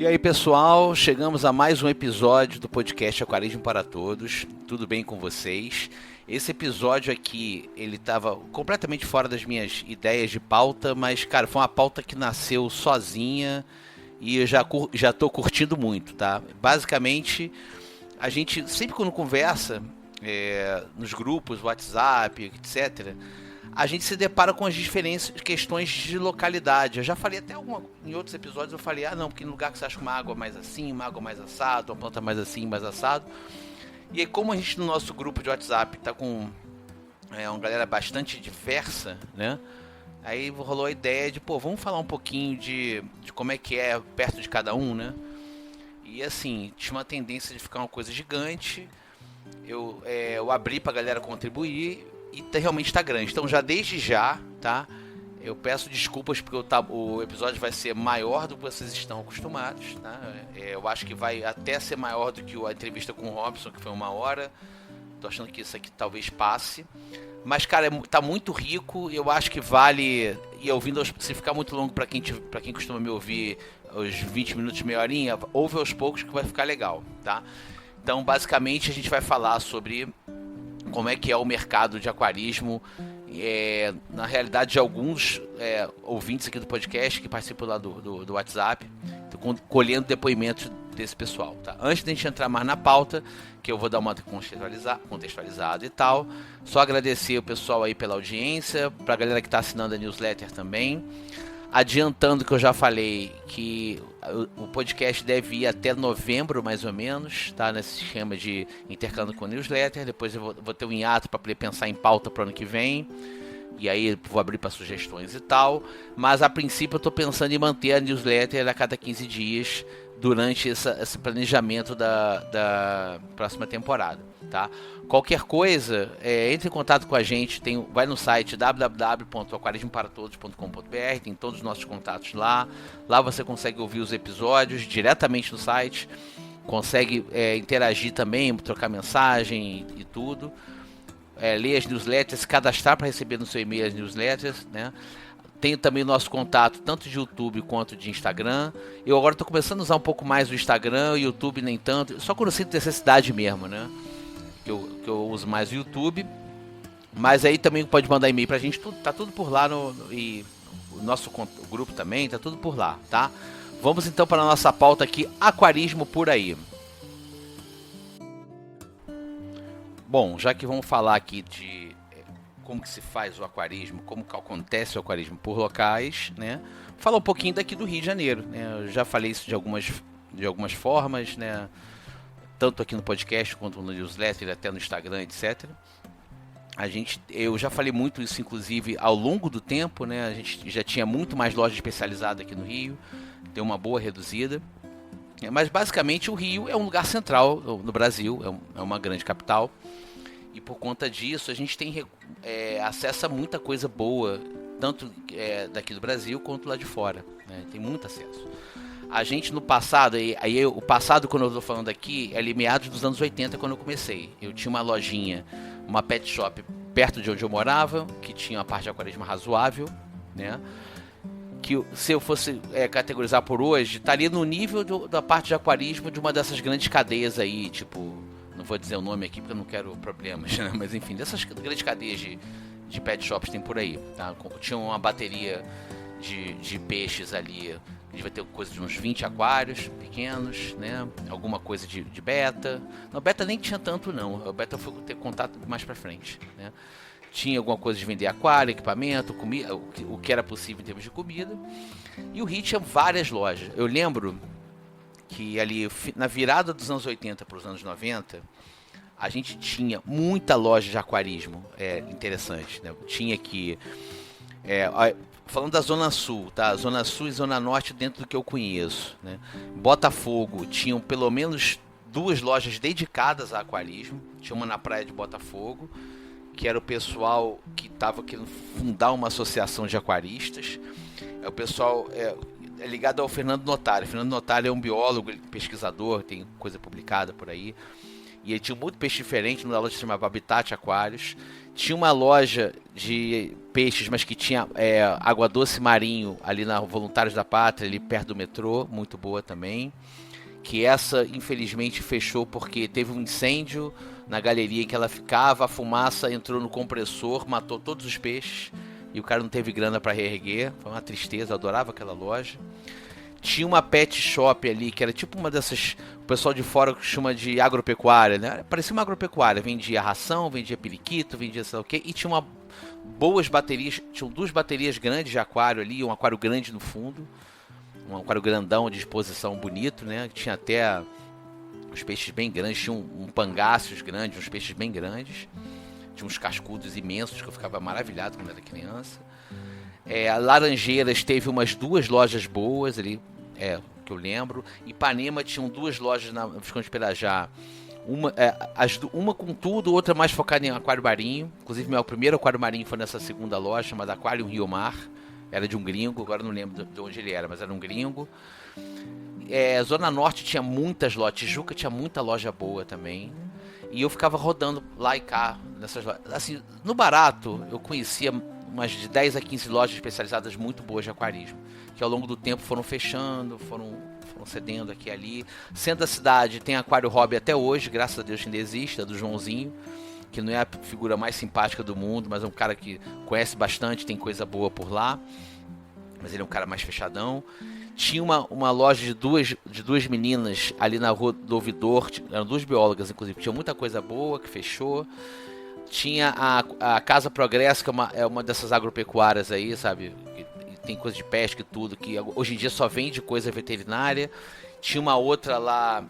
E aí, pessoal, chegamos a mais um episódio do podcast Aquarismo para Todos. Tudo bem com vocês? Esse episódio aqui, ele estava completamente fora das minhas ideias de pauta, mas, cara, foi uma pauta que nasceu sozinha e eu já tô curtindo muito, tá? Basicamente, a gente sempre quando conversa, nos grupos, WhatsApp, etc., a gente se depara com as diferentes questões de localidade. Eu já falei até em outros episódios, eu falei, não, porque no lugar que você acha uma água mais assim, uma água mais assado, uma planta mais assim, mais assado. E aí, como a gente no nosso grupo de WhatsApp tá com uma galera bastante diversa, né? Aí rolou a ideia de, vamos falar um pouquinho de como é que é perto de cada um, né? E assim, tinha uma tendência de ficar uma coisa gigante. Eu abri pra galera contribuir e realmente tá grande. Então já desde já, tá? Eu peço desculpas porque o episódio vai ser maior do que vocês estão acostumados, tá? Eu acho que vai até ser maior do que a entrevista com o Robson, que foi 1 hora. Tô achando que isso aqui talvez passe. Mas, cara, tá muito rico. Eu acho que vale... E ouvindo, se ficar muito longo pra quem costuma me ouvir os 20 minutos, meia horinha, ouve aos poucos que vai ficar legal, tá? Então, basicamente, a gente vai falar sobre como é que é o mercado de aquarismo, na realidade de alguns ouvintes aqui do podcast que participam lá do WhatsApp, colhendo depoimentos desse pessoal, tá? Antes de a gente entrar mais na pauta, que eu vou dar uma contextualizada e tal, só agradecer o pessoal aí pela audiência, pra galera que tá assinando a newsletter também. Adiantando que eu já falei que o podcast deve ir até novembro, mais ou menos, tá? Nesse esquema de intercalando com newsletter. Depois eu vou ter um hiato para poder pensar em pauta para o ano que vem. E aí vou abrir para sugestões e tal. Mas a princípio eu estou pensando em manter a newsletter a cada 15 dias durante esse planejamento da próxima temporada, tá? Qualquer coisa, entre em contato com a gente, vai no site www.aquarismoparatodos.com.br, tem todos os nossos contatos lá. Lá você consegue ouvir os episódios diretamente no site, consegue interagir também, trocar mensagem e tudo. Ler as newsletters, se cadastrar para receber no seu e-mail as newsletters, né? Tem também o nosso contato, tanto de YouTube quanto de Instagram. Eu agora estou começando a usar um pouco mais o Instagram, o YouTube nem tanto, só quando eu sinto necessidade mesmo, né? Que eu uso mais o YouTube. Mas aí também pode mandar e-mail pra gente, tá tudo por lá, e o nosso grupo também, tá tudo por lá, tá? Vamos então para a nossa pauta aqui, aquarismo por aí. Bom, já que vamos falar aqui de como que se faz o aquarismo, como que acontece o aquarismo por locais, né? Falar um pouquinho daqui do Rio de Janeiro, né? Eu já falei isso de algumas formas, né? Tanto aqui no podcast quanto no newsletter, até no Instagram, etc. Eu já falei muito isso, inclusive, ao longo do tempo, né? A gente já tinha muito mais loja especializada aqui no Rio, tem uma boa reduzida. Mas basicamente o Rio é um lugar central no Brasil, é uma grande capital. E por conta disso a gente tem acesso a muita coisa boa, tanto daqui do Brasil quanto lá de fora, né? Tem muito acesso. A gente no passado, o passado quando eu estou falando aqui, é ali meados dos anos 80 quando eu comecei. Eu tinha uma lojinha, uma pet shop perto de onde eu morava, que tinha uma parte de aquarismo razoável, né? Que se eu fosse categorizar por hoje, estaria no nível da parte de aquarismo de uma dessas grandes cadeias aí, tipo... Não vou dizer o nome aqui porque eu não quero problemas, né? Mas enfim, dessas grandes cadeias de pet shops tem por aí, tá? Tinha uma bateria de peixes ali, a gente vai ter coisa de uns 20 aquários pequenos, né? Alguma coisa de beta. Não, beta nem tinha tanto não, o beta foi ter contato mais pra frente, né? Tinha alguma coisa de vender aquário, equipamento, comida, o que era possível em termos de comida. E o Rio tinha várias lojas. Eu lembro que ali na virada dos anos 80 para os anos 90, a gente tinha muita loja de aquarismo interessante, né? Tinha aqui, falando da Zona Sul, tá? Zona Sul e Zona Norte dentro do que eu conheço, né? Botafogo, tinham pelo menos 2 lojas dedicadas a aquarismo. Tinha uma na praia de Botafogo, que era o pessoal que estava querendo fundar uma associação de aquaristas. O pessoal... ligado ao Fernando Notari. Fernando Notari é um biólogo, pesquisador, tem coisa publicada por aí. E ele tinha muito peixe diferente, numa loja que se chamava Habitat Aquários. Tinha uma loja de peixes, mas que tinha água doce marinho ali na Voluntários da Pátria, ali perto do metrô, muito boa também. Que essa, infelizmente, fechou porque teve um incêndio na galeria em que ela ficava, a fumaça entrou no compressor, matou todos os peixes e o cara não teve grana para reerguer. Foi uma tristeza, eu adorava aquela loja. Tinha uma pet shop ali, que era tipo uma dessas, o pessoal de fora chama de agropecuária, né? Parecia uma agropecuária, vendia ração, vendia periquito, vendia sei lá o quê, e tinha boas baterias, tinham 2 baterias grandes de aquário ali, um aquário grande no fundo, um aquário grandão de exposição bonito, né? Tinha até uns peixes bem grandes, tinha um pangáceos grandes, uns peixes bem grandes, tinha uns cascudos imensos que eu ficava maravilhado quando era criança. Laranjeiras teve umas 2 lojas boas ali, que eu lembro. Ipanema tinham 2 lojas na Visconde de Pirajá. Uma com tudo, outra mais focada em aquário marinho. Inclusive, meu primeiro aquário marinho foi nessa segunda loja, chamada Aquário Rio Mar. Era de um gringo, agora não lembro de onde ele era, mas era um gringo. Zona Norte tinha muitas lojas. Tijuca tinha muita loja boa também. E eu ficava rodando lá e cá nessas lojas. Assim, no barato, eu conhecia umas de 10 a 15 lojas especializadas muito boas de aquarismo, que ao longo do tempo foram fechando, foram cedendo aqui e ali. Centro da cidade tem Aquário Hobby até hoje, graças a Deus ainda existe, é do Joãozinho, que não é a figura mais simpática do mundo, mas é um cara que conhece bastante, tem coisa boa por lá, mas ele é um cara mais fechadão. Tinha uma loja de duas meninas ali na rua do Ouvidor, eram 2 biólogas inclusive, tinha muita coisa boa que fechou. Tinha a Casa Progresso, que é uma dessas agropecuárias aí, sabe? E tem coisa de pesca e tudo, que hoje em dia só vende coisa veterinária. Tinha uma outra lá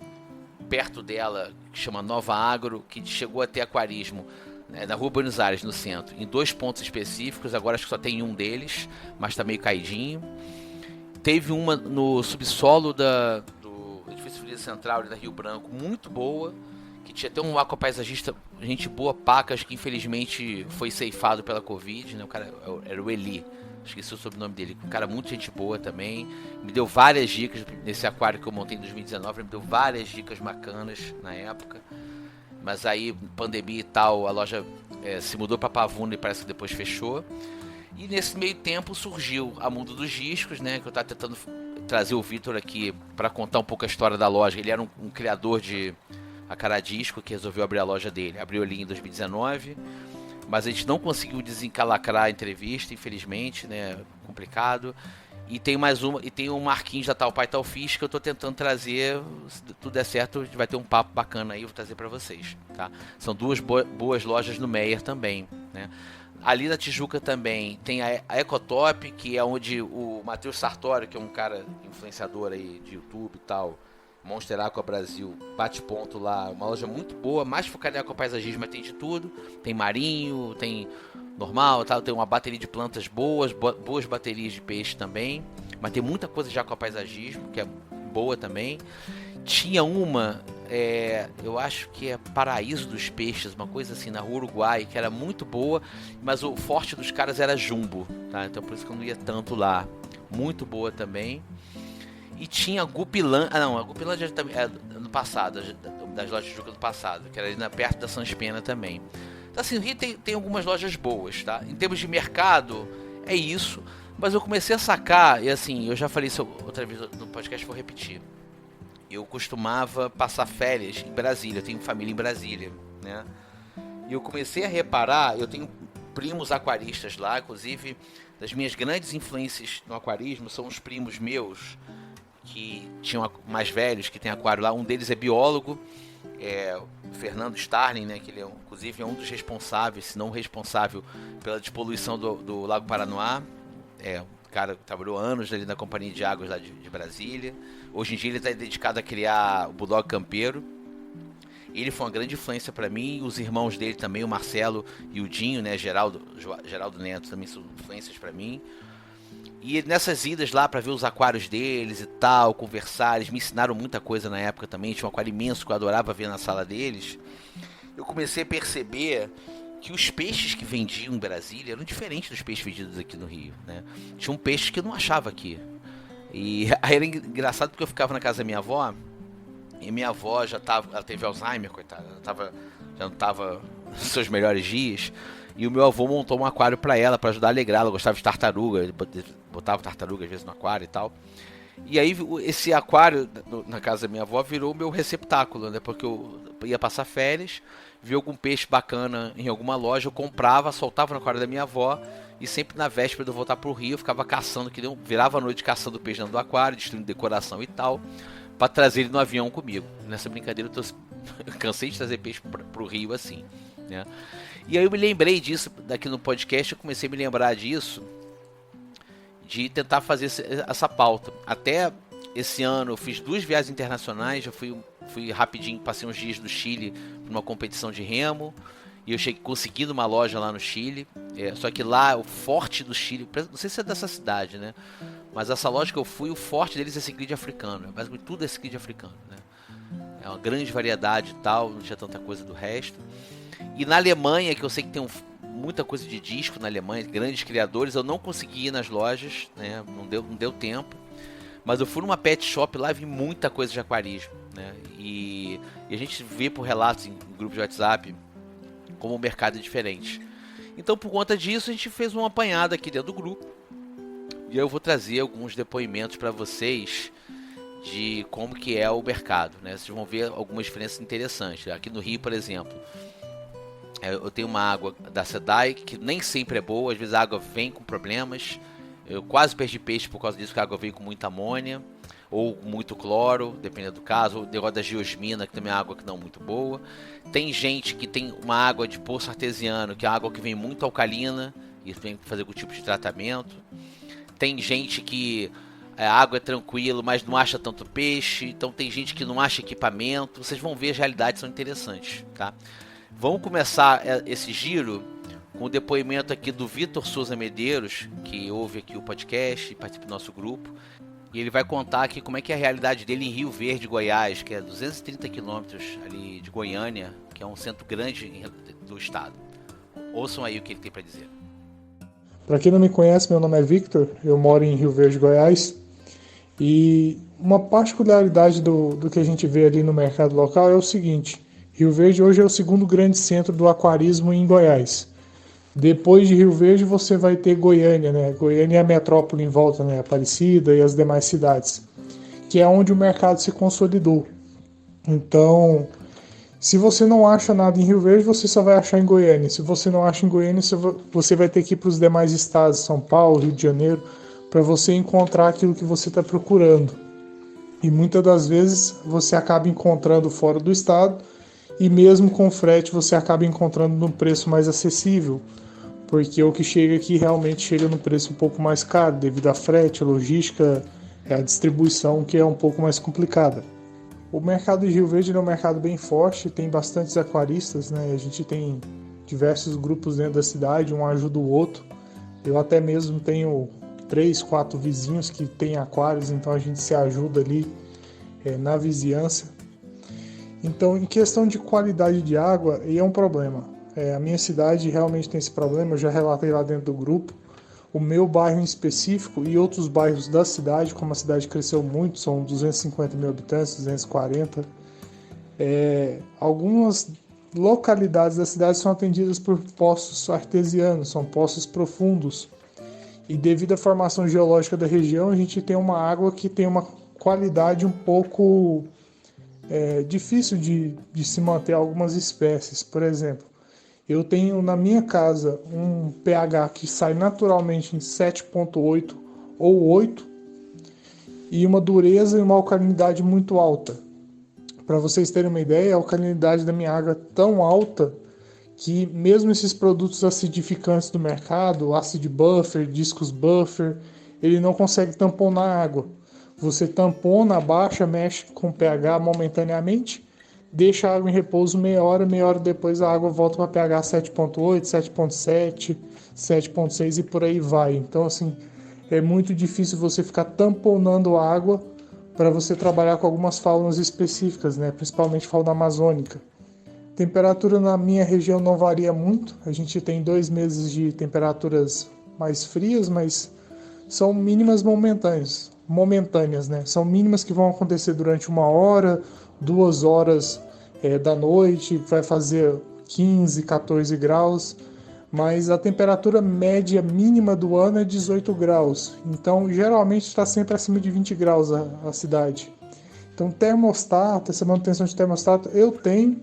perto dela, que chama Nova Agro, que chegou a ter aquarismo, né, na Rua Buenos Aires, no centro, em 2 pontos específicos. Agora acho que só tem um deles, mas tá meio caidinho. Teve uma no subsolo do edifício Feliz Central, ali da Rio Branco, muito boa, que tinha até um aquapaisagista, gente boa, Pacas, que infelizmente foi ceifado pela Covid, né? O cara era o Eli, esqueci o sobrenome dele, um cara muito gente boa também, me deu várias dicas nesse aquário que eu montei em 2019, me deu várias dicas bacanas na época, mas aí, pandemia e tal, a loja se mudou para Pavuna e parece que depois fechou. E nesse meio tempo surgiu a Mundo dos Discos, né? Que eu tava tentando trazer o Vitor aqui para contar um pouco a história da loja. Ele era um criador de Acaradisco que resolveu abrir a loja dele. Abriu ali em 2019, mas a gente não conseguiu desencalacrar a entrevista, infelizmente, né? Complicado. E tem mais uma, e tem um Marquinhos da Tal Pai Tal Fish que eu tô tentando trazer. Se tudo der certo, vai ter um papo bacana aí, eu vou trazer para vocês, tá? São 2 boas lojas no Meier também, né? Ali na Tijuca também tem a Ecotop, que é onde o Matheus Sartório, que é um cara influenciador aí de YouTube e tal, Monster Aqua Brasil, bate ponto lá, uma loja muito boa, mais focada em aquapaisagismo, mas tem de tudo. Tem marinho, tem normal, tal, tem uma bateria de plantas boas baterias de peixe também, mas tem muita coisa de aquapaisagismo, que é boa também. Tinha uma, eu acho que é Paraíso dos Peixes, uma coisa assim, na Rua Uruguai, que era muito boa, mas o forte dos caras era Jumbo, tá? Então por isso que eu não ia tanto lá. Muito boa também. E tinha a Gupilândia, a Gupilândia é no passado, das lojas de Tijuca do passado, que era ali perto da Sans Pena também. Então assim, o Rio tem algumas lojas boas, tá? Em termos de mercado, é isso, mas eu comecei a sacar, e assim, eu já falei isso outra vez no podcast, vou repetir. Eu costumava passar férias em Brasília, eu tenho família em Brasília, né? E eu comecei a reparar, eu tenho primos aquaristas lá, inclusive, das minhas grandes influências no aquarismo são os primos meus, que tinham mais velhos, que tem aquário lá. Um deles é biólogo, o Fernando Starling, né? Que ele inclusive é um dos responsáveis, se não responsável, pela despoluição do Lago Paranoá. O cara trabalhou anos ali na Companhia de Águas lá de Brasília. Hoje em dia ele está dedicado a criar o Bulldog Campeiro. Ele foi uma grande influência para mim, os irmãos dele também, o Marcelo e o Dinho, né, Geraldo Neto, também são influências para mim. E nessas idas lá para ver os aquários deles e tal, conversar, eles me ensinaram muita coisa na época também. Tinha um aquário imenso que eu adorava ver na sala deles. Eu comecei a perceber que os peixes que vendiam em Brasília eram diferentes dos peixes vendidos aqui no Rio, né? Tinha um peixe que eu não achava aqui. E aí era engraçado porque eu ficava na casa da minha avó, e minha avó ela teve Alzheimer, coitada, já não estava nos seus melhores dias. E o meu avô montou um aquário para ela, para ajudar a alegrar. Ela gostava de tartaruga, ele botava tartaruga às vezes no aquário e tal. E aí esse aquário na casa da minha avó virou o meu receptáculo, né? Porque eu ia passar férias, via algum peixe bacana em alguma loja, eu comprava, soltava no aquário da minha avó. E sempre na véspera de eu voltar pro Rio, eu ficava caçando, virava a noite caçando peixe dentro do aquário, destruindo decoração e tal, pra trazer ele no avião comigo. Nessa brincadeira eu cansei de trazer peixe pro Rio assim, né? E aí eu me lembrei disso, daqui no podcast, eu comecei a me lembrar disso, de tentar fazer essa pauta. Até esse ano eu fiz 2 viagens internacionais, já fui rapidinho, passei uns dias no Chile pra uma competição de remo. E eu consegui numa loja lá no Chile. Só que lá, o forte do Chile, não sei se é dessa cidade, né? Mas essa loja que eu fui, o forte deles é ciclide africano. Basicamente tudo é ciclide africano, né? É uma grande variedade e tal, não tinha tanta coisa do resto. E na Alemanha, que eu sei que tem muita coisa de disco na Alemanha, grandes criadores, eu não consegui ir nas lojas, né? Não deu tempo. Mas eu fui numa pet shop lá e vi muita coisa de aquarismo, né? E a gente vê por relatos em grupos de WhatsApp como o mercado é diferente. Então, por conta disso, a gente fez uma apanhada aqui dentro do grupo. E eu vou trazer alguns depoimentos para vocês de como que é o mercado, né? Vocês vão ver algumas diferenças interessantes. Aqui no Rio, por exemplo, eu tenho uma água da SEDAI que nem sempre é boa. Às vezes a água vem com problemas. Eu quase perdi peixe por causa disso, que a água veio com muita amônia ou muito cloro, dependendo do caso. O negócio da geosmina, que também é água que não é muito boa. Tem gente que tem uma água de poço artesiano, que é água que vem muito alcalina e vem fazer algum tipo de tratamento. Tem gente que a água é tranquilo, mas não acha tanto peixe. Então tem gente que não acha equipamento. Vocês vão ver, as realidades são interessantes, tá? Vamos começar esse giro com o depoimento aqui do Vitor Souza Medeiros, que ouve aqui o podcast e participa do nosso grupo. E ele vai contar aqui como é que é a realidade dele em Rio Verde, Goiás, que é 230 quilômetros ali de Goiânia, que é um centro grande do estado. Ouçam aí o que ele tem para dizer. Para quem não me conhece, meu nome é Victor, eu moro em Rio Verde, Goiás. E uma particularidade do que a gente vê ali no mercado local é o seguinte: Rio Verde hoje é o segundo grande centro do aquarismo em Goiás. Depois de Rio Verde você vai ter Goiânia, né? Goiânia é a metrópole em volta, né? Aparecida e as demais cidades, que é onde o mercado se consolidou. Então, se você não acha nada em Rio Verde, você só vai achar em Goiânia. Se você não acha em Goiânia, você vai ter que ir para os demais estados, São Paulo, Rio de Janeiro, para você encontrar aquilo que você está procurando. E muitas das vezes você acaba encontrando fora do estado, e mesmo com frete você acaba encontrando num preço mais acessível, porque o que chega aqui realmente chega no preço um pouco mais caro, devido à frete, a logística, a distribuição, que é um pouco mais complicada. O mercado de Rio Verde é um mercado bem forte, tem bastantes aquaristas, né? A gente tem diversos grupos dentro da cidade, um ajuda o outro. Eu até mesmo tenho 3, 4 vizinhos que têm aquários, então a gente se ajuda ali na vizinhança. Então, em questão de qualidade de água, aí é um problema. A minha cidade realmente tem esse problema, eu já relatei lá dentro do grupo. O meu bairro em específico e outros bairros da cidade, como a cidade cresceu muito, são 250 mil habitantes, 240. Algumas localidades da cidade são atendidas por poços artesianos, são poços profundos. E devido à formação geológica da região, a gente tem uma água que tem uma qualidade um pouco difícil de se manter algumas espécies. Por exemplo, eu tenho na minha casa um pH que sai naturalmente em 7,8 ou 8 e uma dureza e uma alcalinidade muito alta. Para vocês terem uma ideia, a alcalinidade da minha água é tão alta que mesmo esses produtos acidificantes do mercado, Acid Buffer, Discus Buffer, ele não consegue tamponar a água. Você tampona, abaixa, mexe com o pH momentaneamente, deixa a água em repouso meia hora depois a água volta para pH 7.8, 7.7, 7.6 e por aí vai. Então, assim, é muito difícil você ficar tamponando a água para você trabalhar com algumas faunas específicas, né? Principalmente fauna amazônica. Temperatura na minha região não varia muito. A gente tem 2 meses de temperaturas mais frias, mas são mínimas momentâneas, né? São mínimas que vão acontecer durante 1 hora, 2 horas da noite, vai fazer 15, 14 graus, mas a temperatura média mínima do ano é 18 graus. Então, geralmente está sempre acima de 20 graus a cidade. Então, termostato, essa manutenção de termostato eu tenho,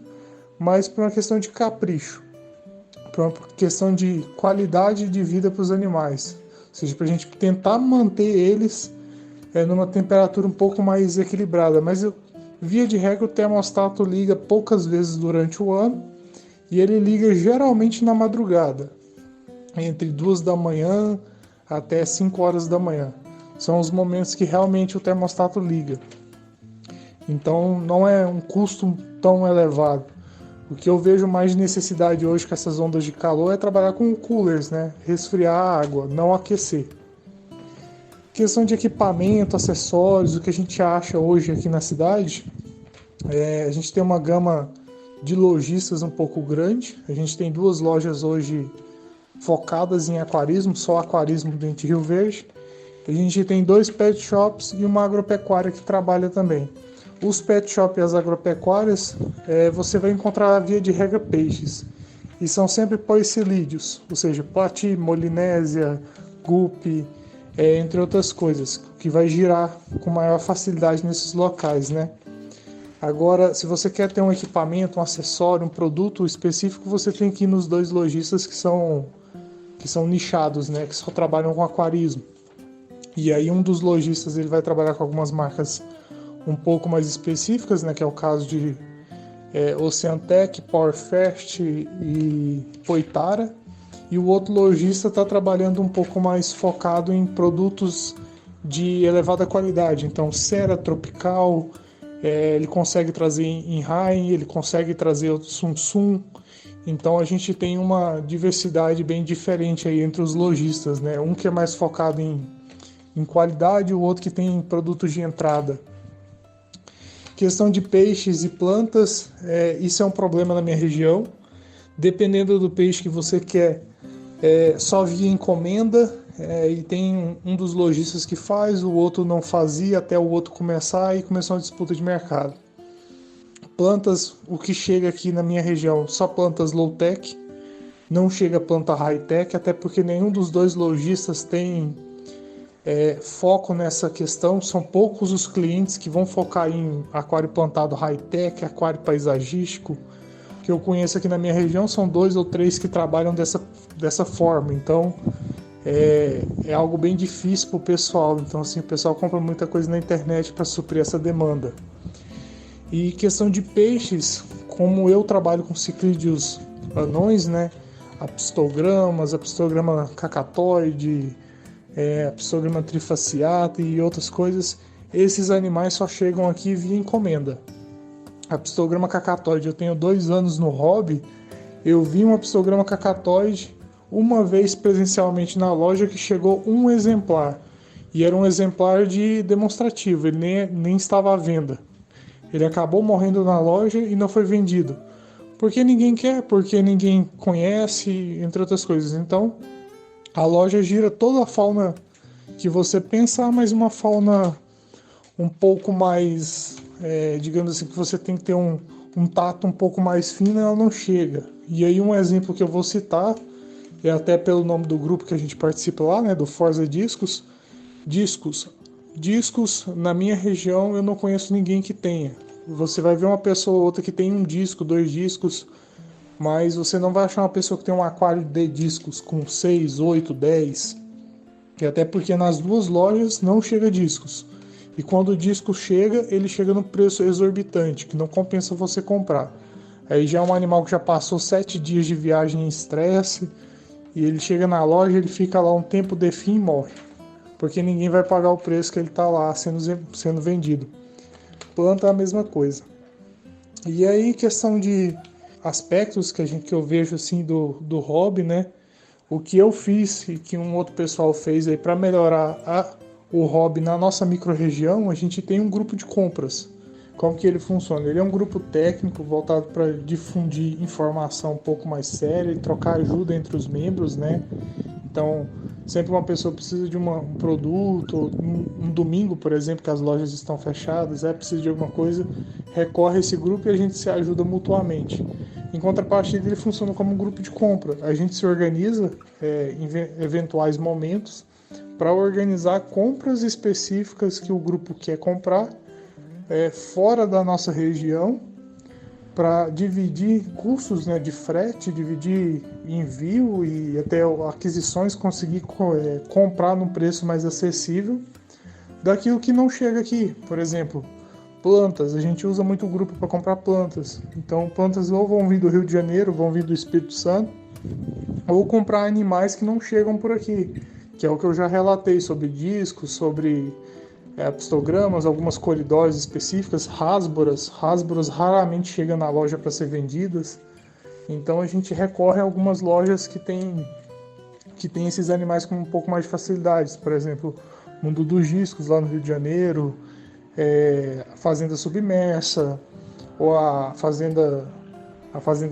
mas por uma questão de capricho, por uma questão de qualidade de vida para os animais. Ou seja, para a gente tentar manter eles numa temperatura um pouco mais equilibrada. Mas, via de regra, o termostato liga poucas vezes durante o ano. E ele liga geralmente na madrugada, entre 2 da manhã até 5 horas da manhã. São os momentos que realmente o termostato liga. Então não é um custo tão elevado. O que eu vejo mais de necessidade hoje com essas ondas de calor é trabalhar com coolers, né? Resfriar a água, não aquecer. Questão de equipamento, acessórios, o que a gente acha hoje aqui na cidade, a gente tem uma gama de lojistas um pouco grande. A gente tem 2 lojas hoje focadas em aquarismo, só aquarismo dentro de Rio Verde. A gente tem 2 pet shops e uma agropecuária que trabalha também. Os pet shops e as agropecuárias, você vai encontrar via de regra peixes. E são sempre poecilídeos, ou seja, plati, molinésia, guppy, entre outras coisas, que vai girar com maior facilidade nesses locais, né? Agora, se você quer ter um equipamento, um acessório, um produto específico, você tem que ir nos 2 lojistas que são nichados, né? Que só trabalham com aquarismo. E aí um dos lojistas ele vai trabalhar com algumas marcas um pouco mais específicas, né? Que é o caso de Oceantec, Powerfest e Poitara. E o outro lojista está trabalhando um pouco mais focado em produtos de elevada qualidade. Então, cera tropical, ele consegue trazer em Rai, ele consegue trazer o Sum. Então a gente tem uma diversidade bem diferente aí entre os lojistas, né? Um que é mais focado em qualidade, o outro que tem produtos de entrada. Questão de peixes e plantas, isso é um problema na minha região. Dependendo do peixe que você quer, só via encomenda. E tem um dos lojistas que faz, o outro não fazia até o outro começar e começou uma disputa de mercado. Plantas, o que chega aqui na minha região, só plantas low-tech, não chega planta high-tech, até porque nenhum dos 2 lojistas tem foco nessa questão. São poucos os clientes que vão focar em aquário plantado high-tech, aquário paisagístico. Que eu conheço aqui na minha região são 2 ou 3 que trabalham dessa forma. Então é algo bem difícil para o pessoal. Então assim, o pessoal compra muita coisa na internet para suprir essa demanda. E questão de peixes, como eu trabalho com ciclídeos anões, né? Apistograma cacatoide, Apistograma trifaciata e outras coisas, esses animais só chegam aqui via encomenda. Apistograma cacatoide, eu tenho 2 anos no hobby, eu vi um apistograma cacatoide uma vez presencialmente na loja que chegou um exemplar. E era um exemplar de demonstrativo, ele nem estava à venda. Ele acabou morrendo na loja e não foi vendido. Porque ninguém quer, porque ninguém conhece, entre outras coisas. Então, a loja gira toda a fauna que você pensa, mas uma fauna um pouco mais, digamos assim, que você tem que ter um tato um pouco mais fino, ela não chega. E aí um exemplo que eu vou citar, até pelo nome do grupo que a gente participa lá, né, do Forza Discos. Discos, na minha região, eu não conheço ninguém que tenha. Você vai ver uma pessoa ou outra que tem 1 disco, 2 discos, mas você não vai achar uma pessoa que tem um aquário de discos com 6, 8, 10. E até porque nas 2 lojas não chega discos. E quando o disco chega, ele chega no preço exorbitante, que não compensa você comprar. Aí já é um animal que já passou 7 dias de viagem em estresse, e ele chega na loja, ele fica lá um tempo de fim e morre. Porque ninguém vai pagar o preço que ele está lá sendo vendido. Planta é a mesma coisa. E aí, questão de aspectos que eu vejo assim do hobby, né? O que eu fiz e que um outro pessoal fez aí para melhorar o hobby na nossa microrregião, a gente tem um grupo de compras. Como que ele funciona? Ele é um grupo técnico voltado para difundir informação um pouco mais séria e trocar ajuda entre os membros, né? Então, sempre uma pessoa precisa de um produto, um domingo, por exemplo, que as lojas estão fechadas, precisa de alguma coisa, recorre a esse grupo e a gente se ajuda mutuamente. Em contrapartida, ele funciona como um grupo de compra. A gente se organiza em eventuais momentos para organizar compras específicas que o grupo quer comprar fora da nossa região, para dividir custos, né, de frete, dividir envio e até aquisições, conseguir comprar num preço mais acessível daquilo que não chega aqui. Por exemplo, plantas, a gente usa muito o grupo para comprar plantas. Então, plantas ou vão vir do Rio de Janeiro, vão vir do Espírito Santo, ou comprar animais que não chegam por aqui, que é o que eu já relatei sobre discos, sobre pistogramas, algumas coridores específicas, rasboras. Rasboras raramente chegam na loja para ser vendidas. Então a gente recorre a algumas lojas que tem esses animais com um pouco mais de facilidades. Por exemplo, Mundo dos Discos, lá no Rio de Janeiro, a Fazenda Submersa, ou a Fazenda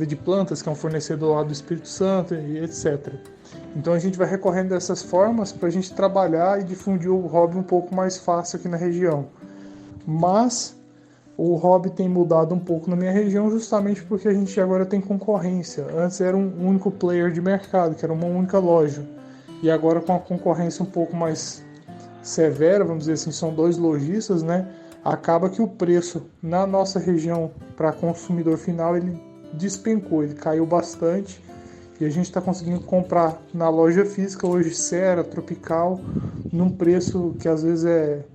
de Plantas, que é um fornecedor lá do Espírito Santo, e etc. Então a gente vai recorrendo dessas formas para a gente trabalhar e difundir o hobby um pouco mais fácil aqui na região. Mas o hobby tem mudado um pouco na minha região justamente porque a gente agora tem concorrência. Antes era um único player de mercado, que era uma única loja. E agora com a concorrência um pouco mais severa, vamos dizer assim, são 2 lojistas, né? Acaba que o preço na nossa região para consumidor final ele despencou, ele caiu bastante. E a gente está conseguindo comprar na loja física hoje Sera, Tropical, num preço que às vezes é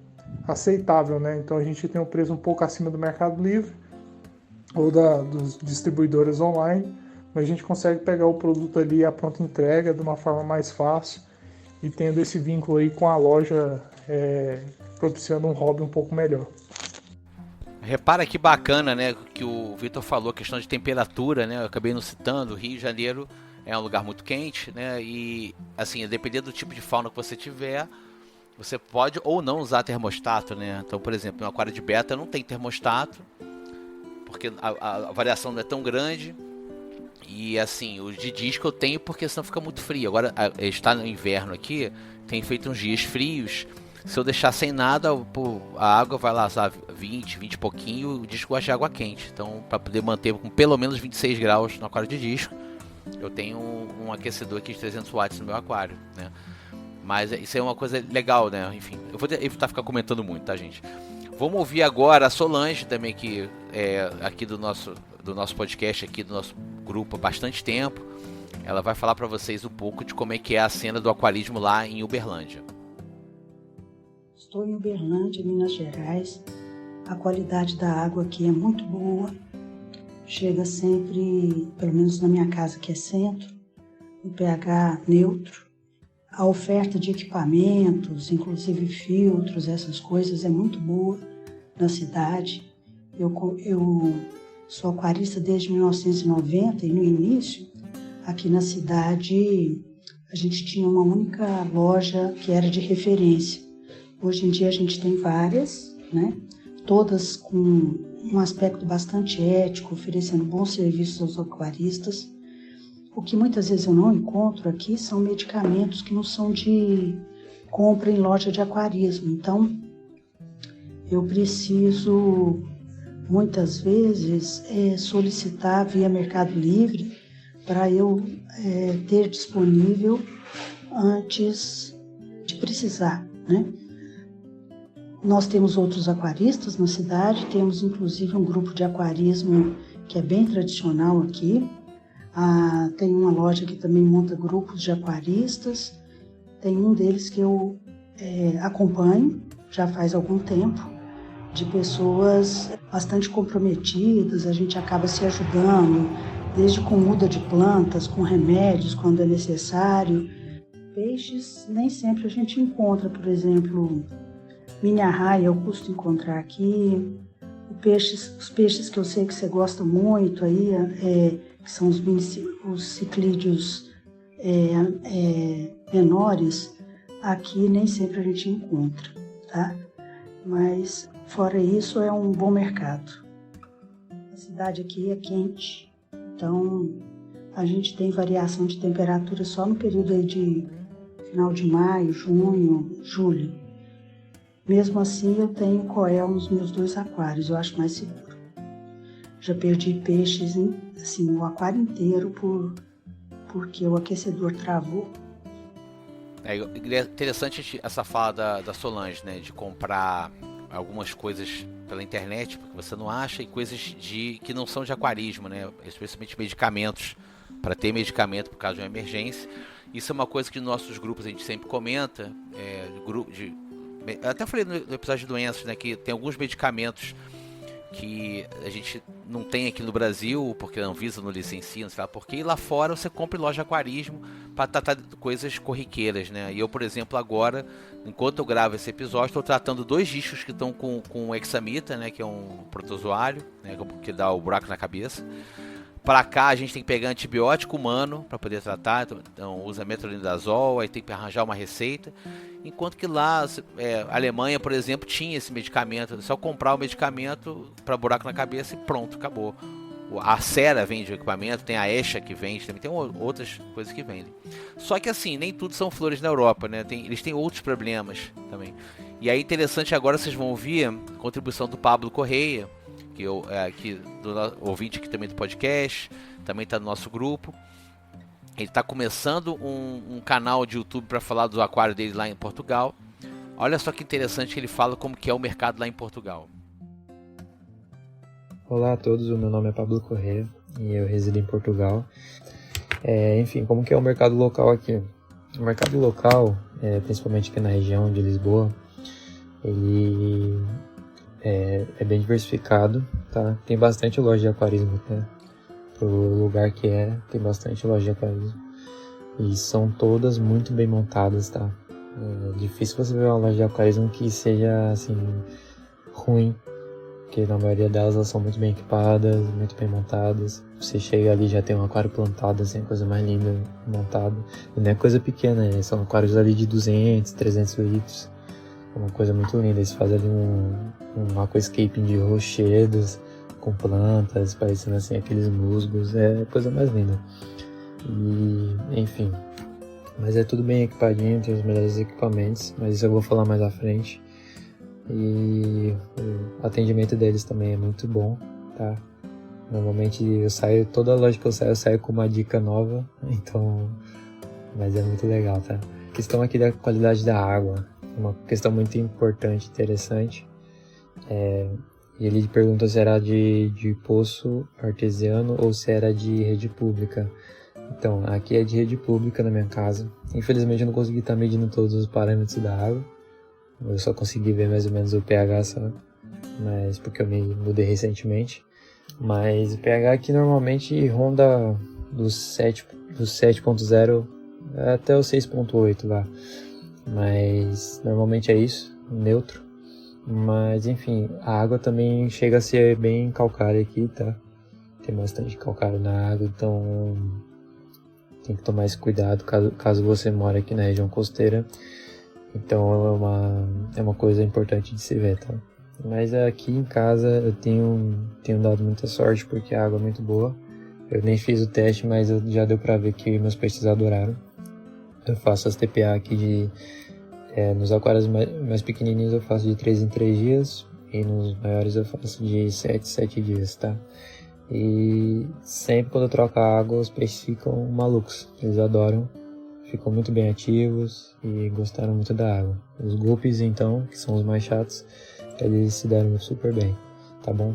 aceitável, né? Então a gente tem um preço um pouco acima do Mercado Livre ou dos distribuidores online, mas a gente consegue pegar o produto ali à pronta entrega de uma forma mais fácil e tendo esse vínculo aí com a loja propiciando um hobby um pouco melhor. Repara que bacana, né, que o Vitor falou, questão de temperatura, né? Eu acabei não citando, o Rio de Janeiro é um lugar muito quente, né? E assim, dependendo do tipo de fauna que você tiver, você pode ou não usar termostato, né? Então, por exemplo, no aquário de beta não tem termostato, porque a variação não é tão grande. E assim, o de disco eu tenho porque senão fica muito frio. Agora está no inverno aqui, tem feito uns dias frios. Se eu deixar sem nada, a água vai lá, sabe, 20 e pouquinho, o disco gosta de água quente. Então, para poder manter com pelo menos 26 graus no aquário de disco, eu tenho um aquecedor aqui de 300 watts no meu aquário, né? Mas isso é uma coisa legal, né? Enfim, eu vou evitar ficar comentando muito, tá, gente? Vamos ouvir agora a Solange também, que é aqui do nosso podcast, aqui do nosso grupo há bastante tempo. Ela vai falar para vocês um pouco de como é que é a cena do aquarismo lá em Uberlândia. Estou em Uberlândia, Minas Gerais. A qualidade da água aqui é muito boa. Chega sempre, pelo menos na minha casa que é centro, um pH neutro. A oferta de equipamentos, inclusive filtros, essas coisas, é muito boa na cidade. Eu sou aquarista desde 1990 e no início, aqui na cidade, a gente tinha uma única loja que era de referência. Hoje em dia a gente tem várias, né? Todas com um aspecto bastante ético, oferecendo bons serviços aos aquaristas. O que muitas vezes eu não encontro aqui são medicamentos que não são de compra em loja de aquarismo. Então, eu preciso, muitas vezes, solicitar via Mercado Livre para eu ter disponível antes de precisar, né? Nós temos outros aquaristas na cidade, temos inclusive um grupo de aquarismo que é bem tradicional aqui. Tem uma loja que também monta grupos de aquaristas. Tem um deles que eu acompanho já faz algum tempo, de pessoas bastante comprometidas. A gente acaba se ajudando, desde com muda de plantas, com remédios quando é necessário. Peixes nem sempre a gente encontra, por exemplo, mini-arraia eu custo encontrar aqui. Os peixes que eu sei que você gosta muito aí, que são os ciclídeos menores, aqui nem sempre a gente encontra, tá? Mas fora isso é um bom mercado. A cidade aqui é quente, então a gente tem variação de temperatura só no período aí de final de maio, junho, julho. Mesmo assim, eu tenho coel nos meus 2 aquários, eu acho mais seguro. Já perdi peixes, assim, o aquário inteiro porque o aquecedor travou. É interessante essa fala da Solange, né? De comprar algumas coisas pela internet, porque você não acha, e coisas que não são de aquarismo, né? Especialmente medicamentos, para ter medicamento por causa de uma emergência. Isso é uma coisa que nos nossos grupos a gente sempre comenta. Eu até falei no episódio de doenças, né? Que tem alguns medicamentos que a gente não tem aqui no Brasil, porque a Anvisa não licencia, não sei lá porquê, e lá fora você compra em loja de aquarismo para tratar de coisas corriqueiras, né? E eu, por exemplo, agora, enquanto eu gravo esse episódio, estou tratando 2 discos que estão com hexamita, né? Que é um protozoário, né? Que dá o buraco na cabeça. Para cá a gente tem que pegar antibiótico humano para poder tratar, então usa metronidazol, aí tem que arranjar uma receita. Enquanto que lá, a Alemanha, por exemplo, tinha esse medicamento, só comprar o medicamento para buraco na cabeça e pronto, acabou. A Cera vende o equipamento, tem a Esha que vende, também tem outras coisas que vendem. Só que assim, nem tudo são flores na Europa, né? Eles têm outros problemas também. E aí interessante agora, vocês vão ouvir a contribuição do Pablo Correia, que do ouvinte aqui também do podcast, também está no nosso grupo. Ele está começando um canal de YouTube para falar do aquário dele lá em Portugal. Olha só que interessante que ele fala como que é o mercado lá em Portugal. Olá a todos, o meu nome é Pablo Correia e eu resido em Portugal. Enfim, como que é o mercado local aqui? O mercado local, principalmente aqui na região de Lisboa, ele é bem diversificado, tá? Tem bastante loja de aquarismo, né? Pro lugar que tem bastante loja de aquarismo. E são todas muito bem montadas, tá? É difícil você ver uma loja de aquarismo que seja, assim, ruim. Porque na maioria delas elas são muito bem equipadas, muito bem montadas. Você chega ali e já tem um aquário plantado, assim, a coisa mais linda montada. E não é coisa pequena, são aquários ali de 200, 300 litros. É uma coisa muito linda. Eles fazem ali um aquascaping de rochedos com plantas, parecendo assim aqueles musgos. É a coisa mais linda. E, enfim. Mas é tudo bem equipadinho, tem os melhores equipamentos. Mas isso eu vou falar mais à frente. E o atendimento deles também é muito bom, tá? Normalmente toda loja que eu saio com uma dica nova. Então, mas é muito legal, tá? A questão aqui da qualidade da água. Uma questão muito importante, interessante. E ele perguntou se era de poço artesiano ou se era de rede pública. Então, aqui é de rede pública na minha casa. Infelizmente eu não consegui estar medindo todos os parâmetros da água. Eu só consegui ver mais ou menos o pH, sabe? Mas porque eu me mudei recentemente. Mas o pH aqui normalmente ronda do 7.0 até o 6.8 lá. Mas normalmente é isso, neutro. Mas enfim, a água também chega a ser bem calcária aqui, tá? Tem bastante calcário na água, então tem que tomar esse cuidado caso você mora aqui na região costeira. Então é uma coisa importante de se ver, tá? Mas aqui em casa eu tenho dado muita sorte porque a água é muito boa. Eu nem fiz o teste, mas já deu pra ver que meus peixes adoraram. Eu faço as TPA aqui nos aquários mais pequenininhos eu faço de 3 em 3 dias e nos maiores eu faço de 7 em 7 dias, tá? E sempre quando eu troco a água os peixes ficam malucos, eles adoram, ficam muito bem ativos e gostaram muito da água. Os guppies então, que são os mais chatos, eles se deram super bem, tá bom?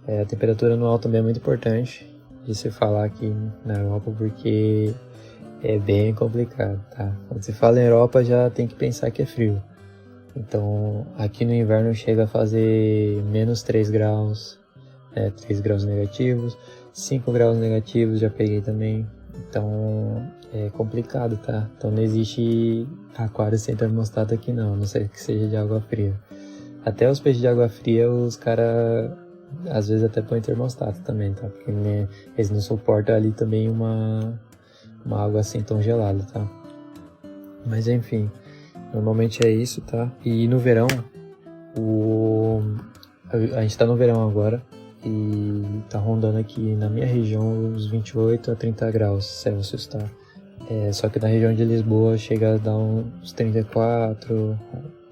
A temperatura anual também é muito importante de se falar aqui na Europa porque é bem complicado, tá? Quando se fala em Europa já tem que pensar que é frio. Então aqui no inverno chega a fazer menos 3 graus, 3 graus negativos, 5 graus negativos já peguei também. Então é complicado, tá? Então não existe aquário sem termostato aqui não, a não ser que seja de água fria. Até os peixes de água fria os caras às vezes até põem termostato também, tá? Porque eles não suportam ali também uma água assim tão gelada, tá? Mas enfim, normalmente é isso, tá? E no verão, a gente tá no verão agora e tá rondando aqui na minha região uns 28 a 30 graus Celsius, tá? Só que na região de Lisboa chega a dar uns 34.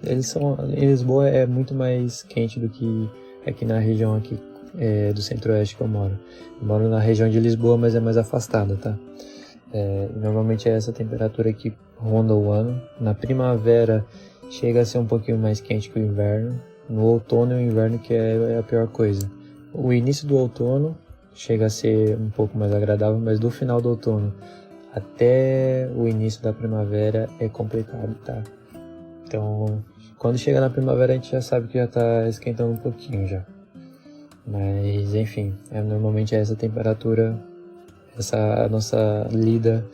Em Lisboa é muito mais quente do que aqui na região aqui do centro-oeste que eu moro. Eu moro na região de Lisboa, mas é mais afastada, tá? Normalmente é essa temperatura que ronda o ano. Na primavera chega a ser um pouquinho mais quente que o inverno. No outono e o inverno que é a pior coisa. O início do outono chega a ser um pouco mais agradável, mas do final do outono até o início da primavera é complicado, tá? Então, quando chega na primavera a gente já sabe que já tá esquentando um pouquinho já. Mas, enfim, normalmente é essa temperatura, essa nossa lida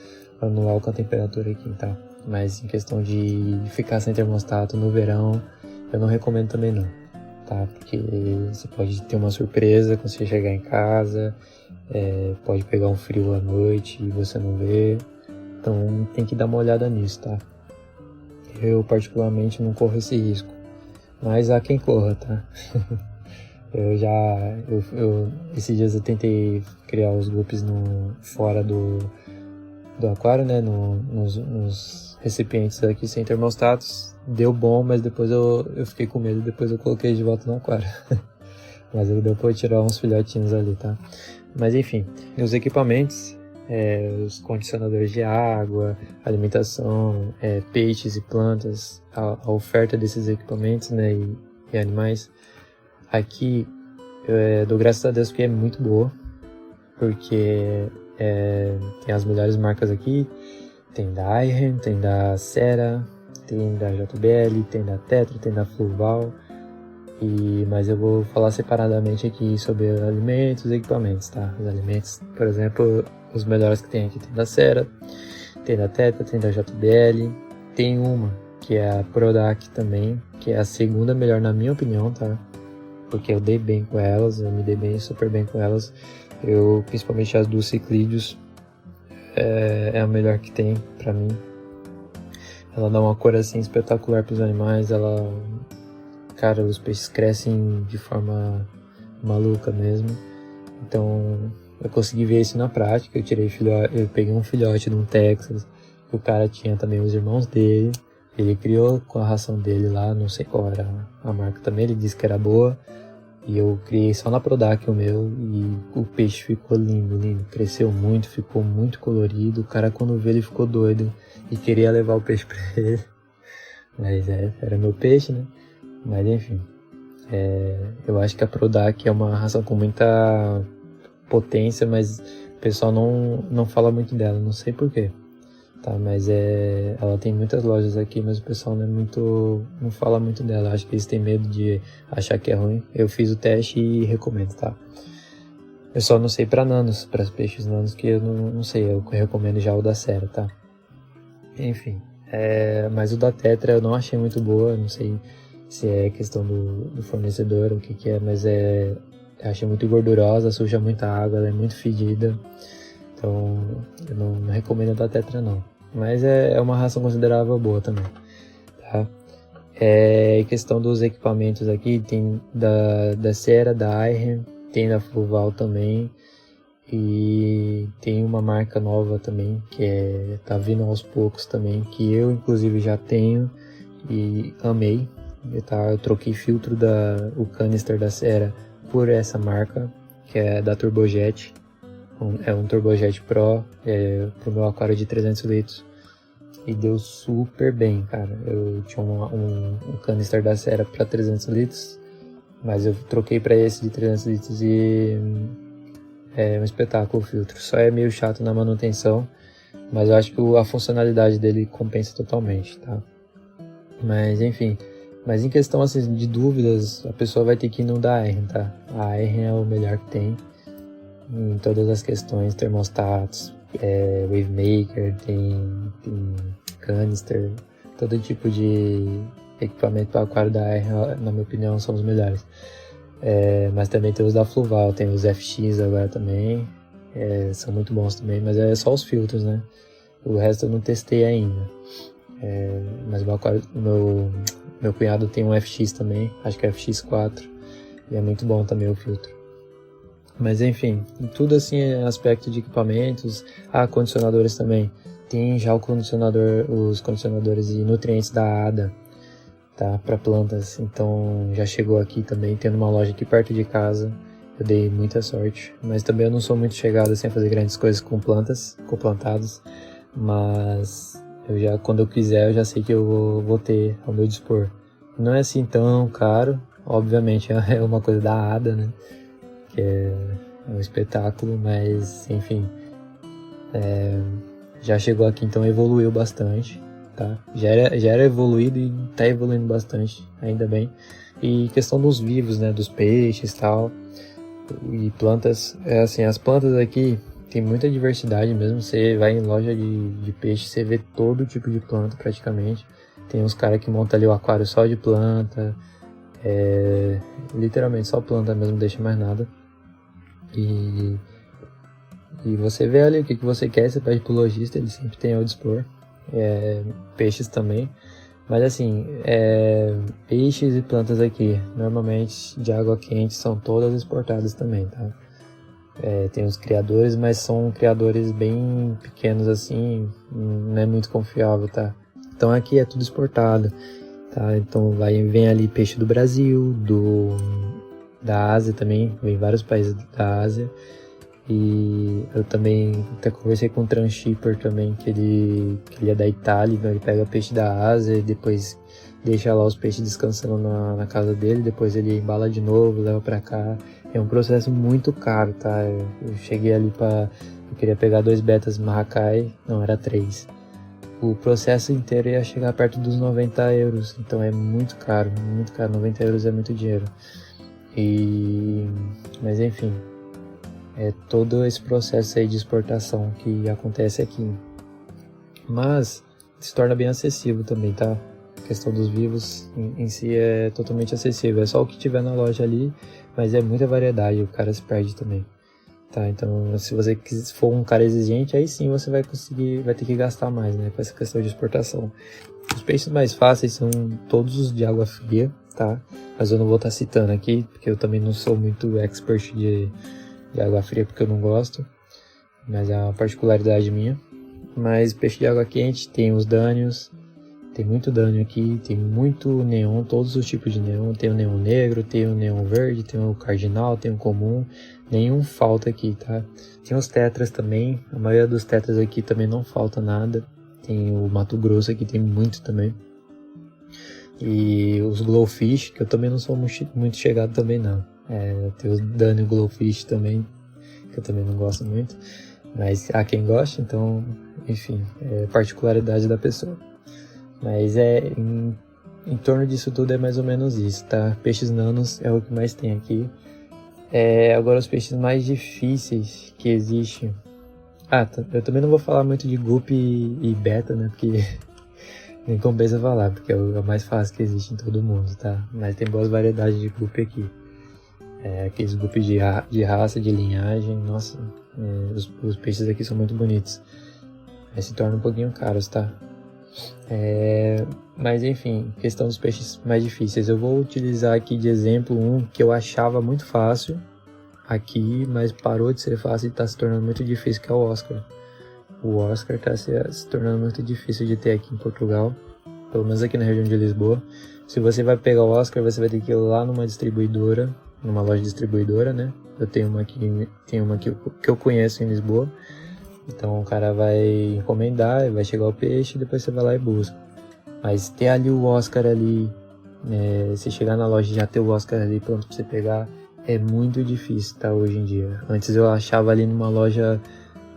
anual com a temperatura aqui, tá? Mas em questão de ficar sem termostato no verão, eu não recomendo também não, tá? Porque você pode ter uma surpresa quando você chegar em casa, pode pegar um frio à noite e você não vê. Então tem que dar uma olhada nisso, tá? Eu particularmente não corro esse risco, mas há quem corra, tá? Esses dias eu tentei criar os loops fora do aquário, né? Nos recipientes aqui sem termostatos. Deu bom, mas depois eu fiquei com medo, depois eu coloquei de volta no aquário. Mas deu pra tirar uns filhotinhos ali, tá? Mas enfim, os equipamentos, os condicionadores de água, alimentação, peixes e plantas, a oferta desses equipamentos, né, e animais, aqui eu dou graças a Deus porque é muito boa, porque tem as melhores marcas aqui, tem da Airen, tem da Sera, tem da JBL, tem da Tetra, tem da Fluval, mas eu vou falar separadamente aqui sobre alimentos e equipamentos, tá? Os alimentos, por exemplo, os melhores que tem aqui tem da Sera, tem da Tetra, tem da JBL, tem uma que é a Prodac também, que é a segunda melhor na minha opinião, tá? Porque eu dei bem com elas, eu me dei super bem com elas. Principalmente as do Ciclídeos, é a melhor que tem pra mim. Ela dá uma cor assim espetacular pros animais, cara, os peixes crescem de forma maluca mesmo. Então, eu consegui ver isso na prática. Eu peguei um filhote de um Texas, que o cara tinha também os irmãos dele. Ele criou com a ração dele lá, não sei qual era a marca também, ele disse que era boa. E eu criei só na Prodac o meu, e o peixe ficou lindo, lindo. Cresceu muito, ficou muito colorido. O cara, quando vê, ele ficou doido e queria levar o peixe pra ele. Mas era meu peixe, né? Mas enfim, eu acho que a Prodac é uma ração com muita potência, mas o pessoal não fala muito dela, não sei porquê. Tá, mas ela tem muitas lojas aqui, mas o pessoal não fala muito dela. Acho que eles têm medo de achar que é ruim. Eu fiz o teste e recomendo, tá? Eu só não sei para nanos, para peixes nanos, que eu não sei. Eu recomendo já o da Sera, tá? Enfim, mas o da Tetra eu não achei muito boa. Não sei se é questão do fornecedor ou o que é, mas eu achei muito gordurosa, suja muita água, ela é muito fedida. Então, eu não recomendo a da Tetra não. Mas é uma ração considerável boa também, tá? Em questão dos equipamentos aqui, tem da Sera, da Airen, tem da Fluval também. E tem uma marca nova também, que tá vindo aos poucos também, que eu inclusive já tenho e amei. Eu troquei filtro o canister da Sera por essa marca, que é da Turbojet. É um Turbojet Pro pro meu aquário de 300 litros e deu super bem, cara. Eu tinha um canister da Sera para 300 litros, mas eu troquei para esse de 300 litros e é um espetáculo o filtro. Só é meio chato na manutenção, mas eu acho que a funcionalidade dele compensa totalmente, tá? Mas enfim, em questão assim, de dúvidas, a pessoa vai ter que ir no da Airen, tá? A Airen é o melhor que tem em todas as questões, termostatos, wavemaker, tem canister, todo tipo de equipamento para aquário da Airen, na minha opinião, são os melhores. Mas também tem os da Fluval, tem os FX agora também, são muito bons também, mas é só os filtros, né? O resto eu não testei ainda. Mas meu cunhado tem um FX também, acho que é FX4, e é muito bom também o filtro. Mas enfim, tudo assim é aspecto de equipamentos. Condicionadores também. Tem já os condicionadores e nutrientes da ADA, tá? Para plantas. Então já chegou aqui também, tem uma loja aqui perto de casa. Eu dei muita sorte, mas também eu não sou muito chegado assim a fazer grandes coisas com plantadas, mas quando eu quiser, eu já sei que eu vou ter ao meu dispor. Não é assim tão caro, obviamente é uma coisa da ADA, né, que é um espetáculo, mas enfim, já chegou aqui, então evoluiu bastante, tá? Já era evoluído e tá evoluindo bastante, ainda bem. E questão dos vivos, né, dos peixes e tal, e plantas, assim, as plantas aqui tem muita diversidade mesmo. Você vai em loja de peixe, você vê todo tipo de planta praticamente. Tem uns caras que montam ali o aquário só de planta, literalmente só planta mesmo, não deixa mais nada. E você vê ali o que você quer, você pede pro lojista, ele sempre tem ao dispor. Peixes também. Mas assim, peixes e plantas aqui, normalmente de água quente, são todas exportadas também, tá? Tem os criadores, mas são criadores bem pequenos assim, não é muito confiável, tá? Então aqui é tudo exportado, tá? Então vem ali peixe do Brasil, da Ásia também, vem vários países da Ásia. E eu também até conversei com um transhipper também, que ele é da Itália, então ele pega peixe da Ásia e depois deixa lá os peixes descansando na casa dele, depois ele embala de novo, leva pra cá. É um processo muito caro, tá? Eu cheguei ali eu queria pegar 2 betas maracai, não, era 3. O processo inteiro ia chegar perto dos 90 euros, então é muito caro, 90 euros é muito dinheiro. Mas enfim, é todo esse processo aí de exportação que acontece aqui. Mas se torna bem acessível também, tá? A questão dos vivos em si é totalmente acessível. É só o que tiver na loja ali, mas é muita variedade, o cara se perde também. Tá? Então, se você for um cara exigente, aí sim você vai ter que gastar mais, né? Com essa questão de exportação. Os peixes mais fáceis são todos os de água fria, tá? Mas eu não vou estar citando aqui, porque eu também não sou muito expert de água fria, porque eu não gosto, mas é uma particularidade minha. Mas peixe de água quente tem os dânios, tem muito dânio aqui, tem muito neon, todos os tipos de neon. Tem o neon negro, tem o neon verde, tem o cardinal, tem o comum, nenhum falta aqui, tá? Tem os tetras também, a maioria dos tetras aqui também não falta nada. Tem o Mato Grosso aqui, tem muito também. E os glowfish, que eu também não sou muito chegado também não. Tem os Dânio Glowfish também, que eu também não gosto muito, mas há quem goste, então, enfim, é particularidade da pessoa. Mas em torno disso tudo é mais ou menos isso, tá? Peixes nanos é o que mais tem aqui. Agora os peixes mais difíceis que existem. Tá, eu também não vou falar muito de guppy e beta, né? Porque nem compensa falar, porque é o mais fácil que existe em todo mundo, tá? Mas tem boas variedades de guppy aqui. Aqueles grupos de raça, de linhagem, nossa, os peixes aqui são muito bonitos, mas se tornam um pouquinho caros, tá? Mas enfim, questão dos peixes mais difíceis, eu vou utilizar aqui de exemplo um que eu achava muito fácil aqui, mas parou de ser fácil e está se tornando muito difícil, que é o Oscar. O Oscar está se tornando muito difícil de ter aqui em Portugal, pelo menos aqui na região de Lisboa. Se você vai pegar o Oscar, você vai ter que ir lá numa distribuidora, numa loja distribuidora, né? Eu tenho uma aqui que eu conheço em Lisboa. Então o cara vai encomendar, vai chegar o peixe, depois você vai lá e busca. Mas ter ali o Oscar ali, se chegar na loja e já ter o Oscar ali pronto pra você pegar, é muito difícil, tá? Hoje em dia. Antes eu achava ali numa loja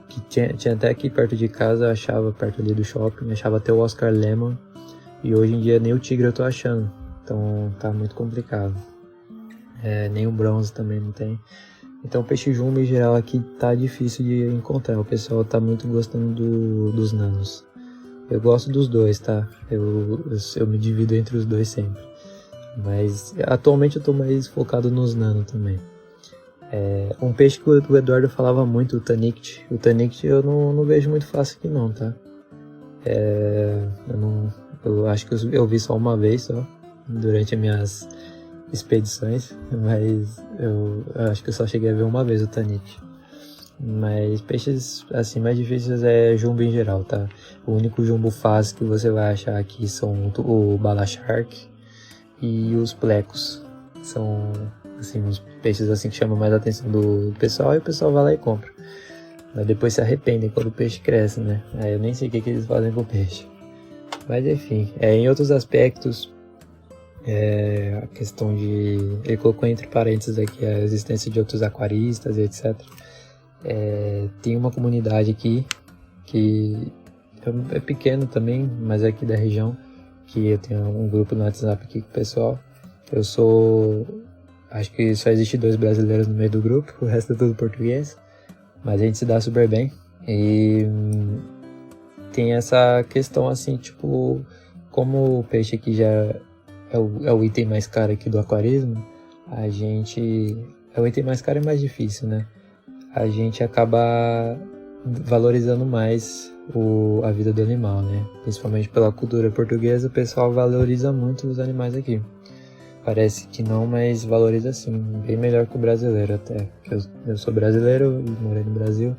que tinha até aqui perto de casa, eu achava perto ali do shopping, achava até o Oscar Lemon. E hoje em dia nem o tigre eu tô achando. Então tá muito complicado. Nem o bronze também não tem. Então o peixe jumbo em geral aqui tá difícil de encontrar. O pessoal tá muito gostando dos nanos. Eu gosto dos dois, tá? Eu me divido entre os dois sempre. Mas atualmente eu tô mais focado nos nanos também. Um peixe que o Eduardo falava muito, o Tannicht. O Tannicht eu não vejo muito fácil aqui não, tá? Eu acho que eu vi só uma vez só, durante as minhas expedições, mas eu acho que eu só cheguei a ver uma vez o Tannicht. Mas peixes assim mais difíceis é jumbo em geral, tá? O único jumbo fácil que você vai achar aqui são o Bala Shark e os plecos. São, assim, uns peixes assim que chamam mais a atenção do pessoal, e o pessoal vai lá e compra. Mas depois se arrependem quando o peixe cresce, né? Aí eu nem sei o que eles fazem com o peixe. Mas enfim, em outros aspectos, a questão de... Ele colocou entre parênteses aqui a existência de outros aquaristas e etc. Tem uma comunidade aqui, que é pequeno também, mas é aqui da região, que eu tenho um grupo no WhatsApp aqui com o pessoal. Acho que só existe 2 brasileiros no meio do grupo, o resto é tudo português, mas a gente se dá super bem. E tem essa questão assim, tipo, como o peixe aqui já é o item mais caro aqui do aquarismo, é o item mais caro e mais difícil, né? A gente acaba valorizando mais a vida do animal, né? Principalmente pela cultura portuguesa, o pessoal valoriza muito os animais aqui. Parece que não, mas valoriza sim, bem melhor que o brasileiro até. Eu sou brasileiro e morei no Brasil,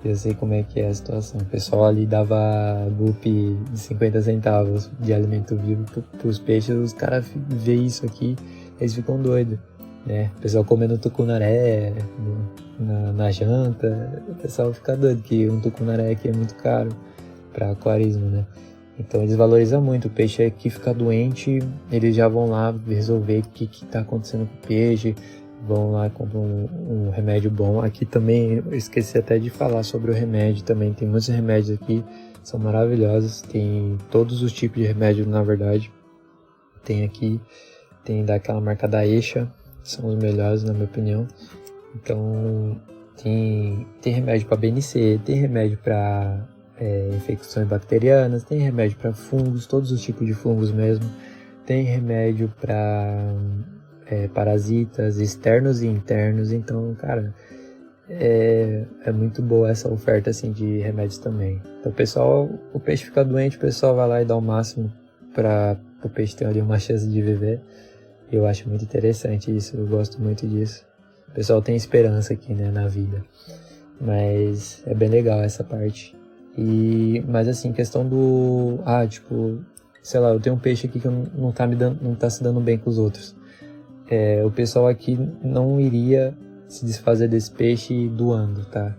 e eu sei como é que é a situação. O pessoal ali dava guppy de 50 centavos de alimento vivo pros peixes, os caras veem isso aqui, eles ficam doidos, né? O pessoal comendo tucunaré na janta, o pessoal fica doido, que um tucunaré aqui é muito caro para aquarismo, né? Então eles valorizam muito. O peixe aqui fica doente, eles já vão lá resolver o que está acontecendo com o peixe, vão lá e compram um remédio bom. Aqui também, eu esqueci até de falar sobre o remédio também, tem muitos remédios aqui, são maravilhosos, tem todos os tipos de remédio na verdade. Tem aqui, tem daquela marca da Eixa, são os melhores na minha opinião. Então tem remédio para BNC, tem remédio para infecções bacterianas, tem remédio para fungos, todos os tipos de fungos mesmo, tem remédio para parasitas externos e internos. Então, cara, é muito boa essa oferta assim de remédios também. Então, o peixe fica doente, o pessoal vai lá e dá o máximo para o peixe ter ali uma chance de viver. Eu acho muito interessante isso, eu gosto muito disso. O pessoal tem esperança aqui, né, na vida. Mas é bem legal essa parte. Mas assim, questão do... tipo, sei lá, eu tenho um peixe aqui que não tá se dando bem com os outros. O pessoal aqui não iria se desfazer desse peixe doando, tá?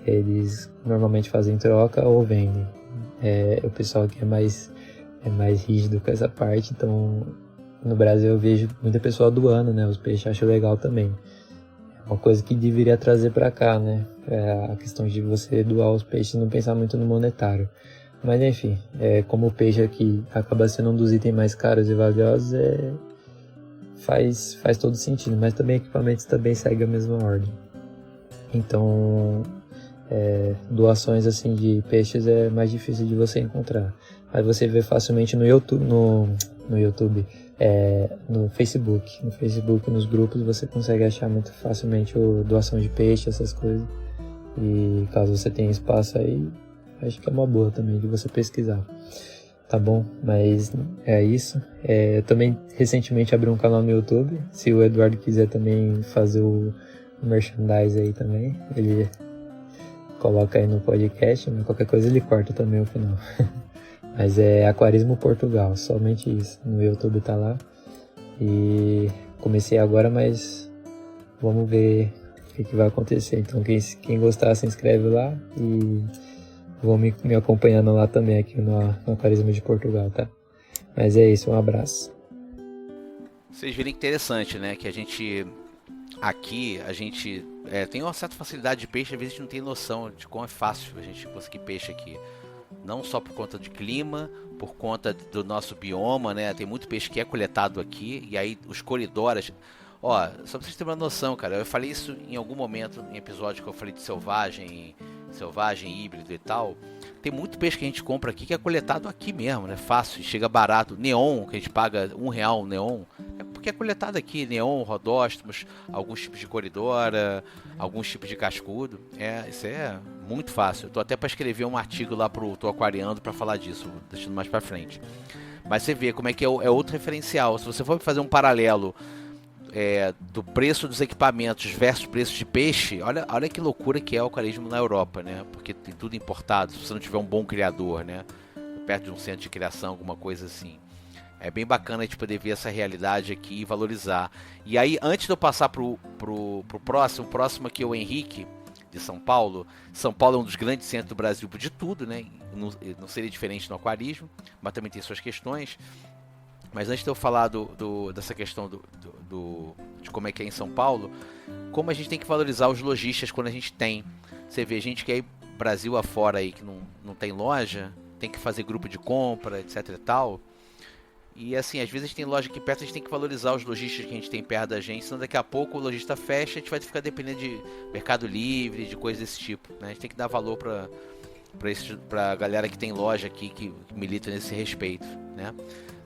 Eles normalmente fazem troca ou vendem. O pessoal aqui é mais rígido com essa parte, então no Brasil eu vejo muita pessoa doando, né? Os peixes, acho legal também. Uma coisa que deveria trazer para cá, né? A questão de você doar os peixes e não pensar muito no monetário. Mas enfim, como o peixe aqui acaba sendo um dos itens mais caros e valiosos, faz todo sentido. Mas também equipamentos também seguem a mesma ordem. Então, doações assim de peixes é mais difícil de você encontrar. Mas você vê facilmente no YouTube, no Facebook. No Facebook, nos grupos, você consegue achar muito facilmente doação de peixe, essas coisas. E caso você tenha espaço aí, acho que é uma boa também de você pesquisar. Tá bom? Mas é isso. Eu também recentemente abri um canal no YouTube. Se o Eduardo quiser também fazer o merchandise aí também, ele coloca aí no podcast, mas qualquer coisa ele corta também no final. Mas é Aquarismo Portugal, somente isso. No YouTube tá lá. E comecei agora, mas vamos ver o que vai acontecer. Então quem gostar se inscreve lá e vão me acompanhando lá também aqui no Aquarismo de Portugal, tá? Mas é isso, um abraço. Vocês viram que interessante, né? Que a gente tem uma certa facilidade de peixe, às vezes a gente não tem noção de como é fácil a gente conseguir peixe aqui. Não só por conta de clima, por conta do nosso bioma, né? Tem muito peixe que é coletado aqui, e aí os coridoras... só pra vocês terem uma noção, cara, eu falei isso em algum momento, em episódio que eu falei de selvagem, híbrido e tal. Tem muito peixe que a gente compra aqui que é coletado aqui mesmo, né? Fácil, chega barato. Neon, que a gente paga R$1 neon, porque é coletado aqui. Neon, rodóstomos, alguns tipos de coridora, alguns tipos de cascudo. Isso é muito fácil. Eu tô até para escrever um artigo lá pro Tô Aquariando para falar disso, deixando mais para frente. Mas você vê como é que é outro referencial. Se você for fazer um paralelo do preço dos equipamentos versus preço de peixe, olha que loucura que é o aquarismo na Europa, né? Porque tem tudo importado, se você não tiver um bom criador, né? Perto de um centro de criação, alguma coisa assim. É bem bacana a gente poder ver essa realidade aqui e valorizar. E aí, antes de eu passar pro próximo, o próximo aqui é o Henrique, de São Paulo. São Paulo é um dos grandes centros do Brasil de tudo, né? Não seria diferente no aquarismo, mas também tem suas questões. Mas antes de eu falar dessa questão de como é que é em São Paulo, como a gente tem que valorizar os lojistas quando a gente tem. Você vê gente que aí Brasil afora aí que não tem loja, tem que fazer grupo de compra, etc e tal. E assim, às vezes a gente tem loja aqui perto, a gente tem que valorizar os lojistas que a gente tem perto da gente, senão daqui a pouco o lojista fecha e a gente vai ficar dependendo de Mercado Livre, de coisas desse tipo, né? A gente tem que dar valor pra galera que tem loja aqui, que milita nesse respeito, né?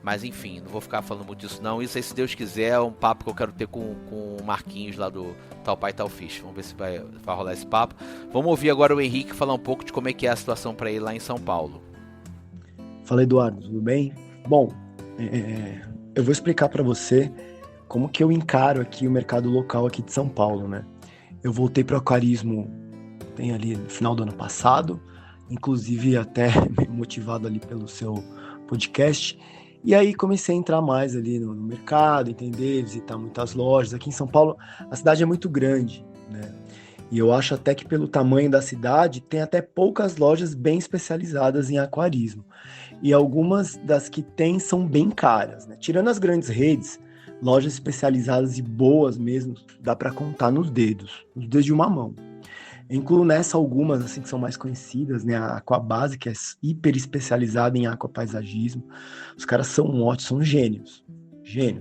Mas enfim, não vou ficar falando muito disso não. Isso aí, se Deus quiser, é um papo que eu quero ter com o Marquinhos lá do Tal Pai Tal Fish. Vamos ver se vai rolar esse papo. Vamos ouvir agora o Henrique falar um pouco de como é que é a situação para ele lá em São Paulo. Fala, Eduardo, tudo bem? Bom, eu vou explicar para você como que eu encaro aqui o mercado local aqui de São Paulo, né? Eu voltei para o aquarismo tem ali no final do ano passado, inclusive até motivado ali pelo seu podcast. E aí comecei a entrar mais ali no mercado, entender, visitar muitas lojas. Aqui em São Paulo, a cidade é muito grande, né? E eu acho até que pelo tamanho da cidade, tem até poucas lojas bem especializadas em aquarismo. E algumas das que tem são bem caras, né? Tirando as grandes redes, lojas especializadas e boas mesmo, dá para contar nos dedos de uma mão. Eu incluo nessa algumas assim que são mais conhecidas, né? A Aquabase, que é hiper especializada em aquapaisagismo. Os caras são ótimos, são gênios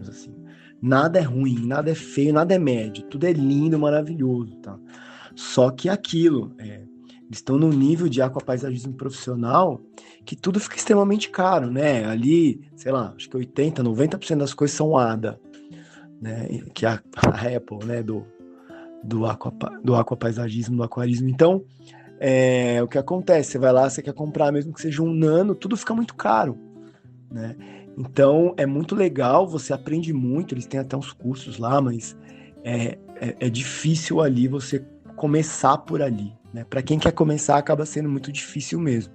assim. Nada é ruim, nada é feio, nada é médio, tudo é lindo, maravilhoso, tá? Só que aquilo, eles estão num nível de aquapaisagismo profissional que tudo fica extremamente caro, né? Ali, sei lá, acho que 80%, 90% das coisas são ADA, né? Que é a Apple, né? Do aquapaisagismo, do aquarismo. Então, o que acontece? Você vai lá, você quer comprar, mesmo que seja um nano, tudo fica muito caro, né? Então, é muito legal, você aprende muito, eles têm até uns cursos lá, mas é difícil ali você começar por ali, né? Para quem quer começar, acaba sendo muito difícil mesmo.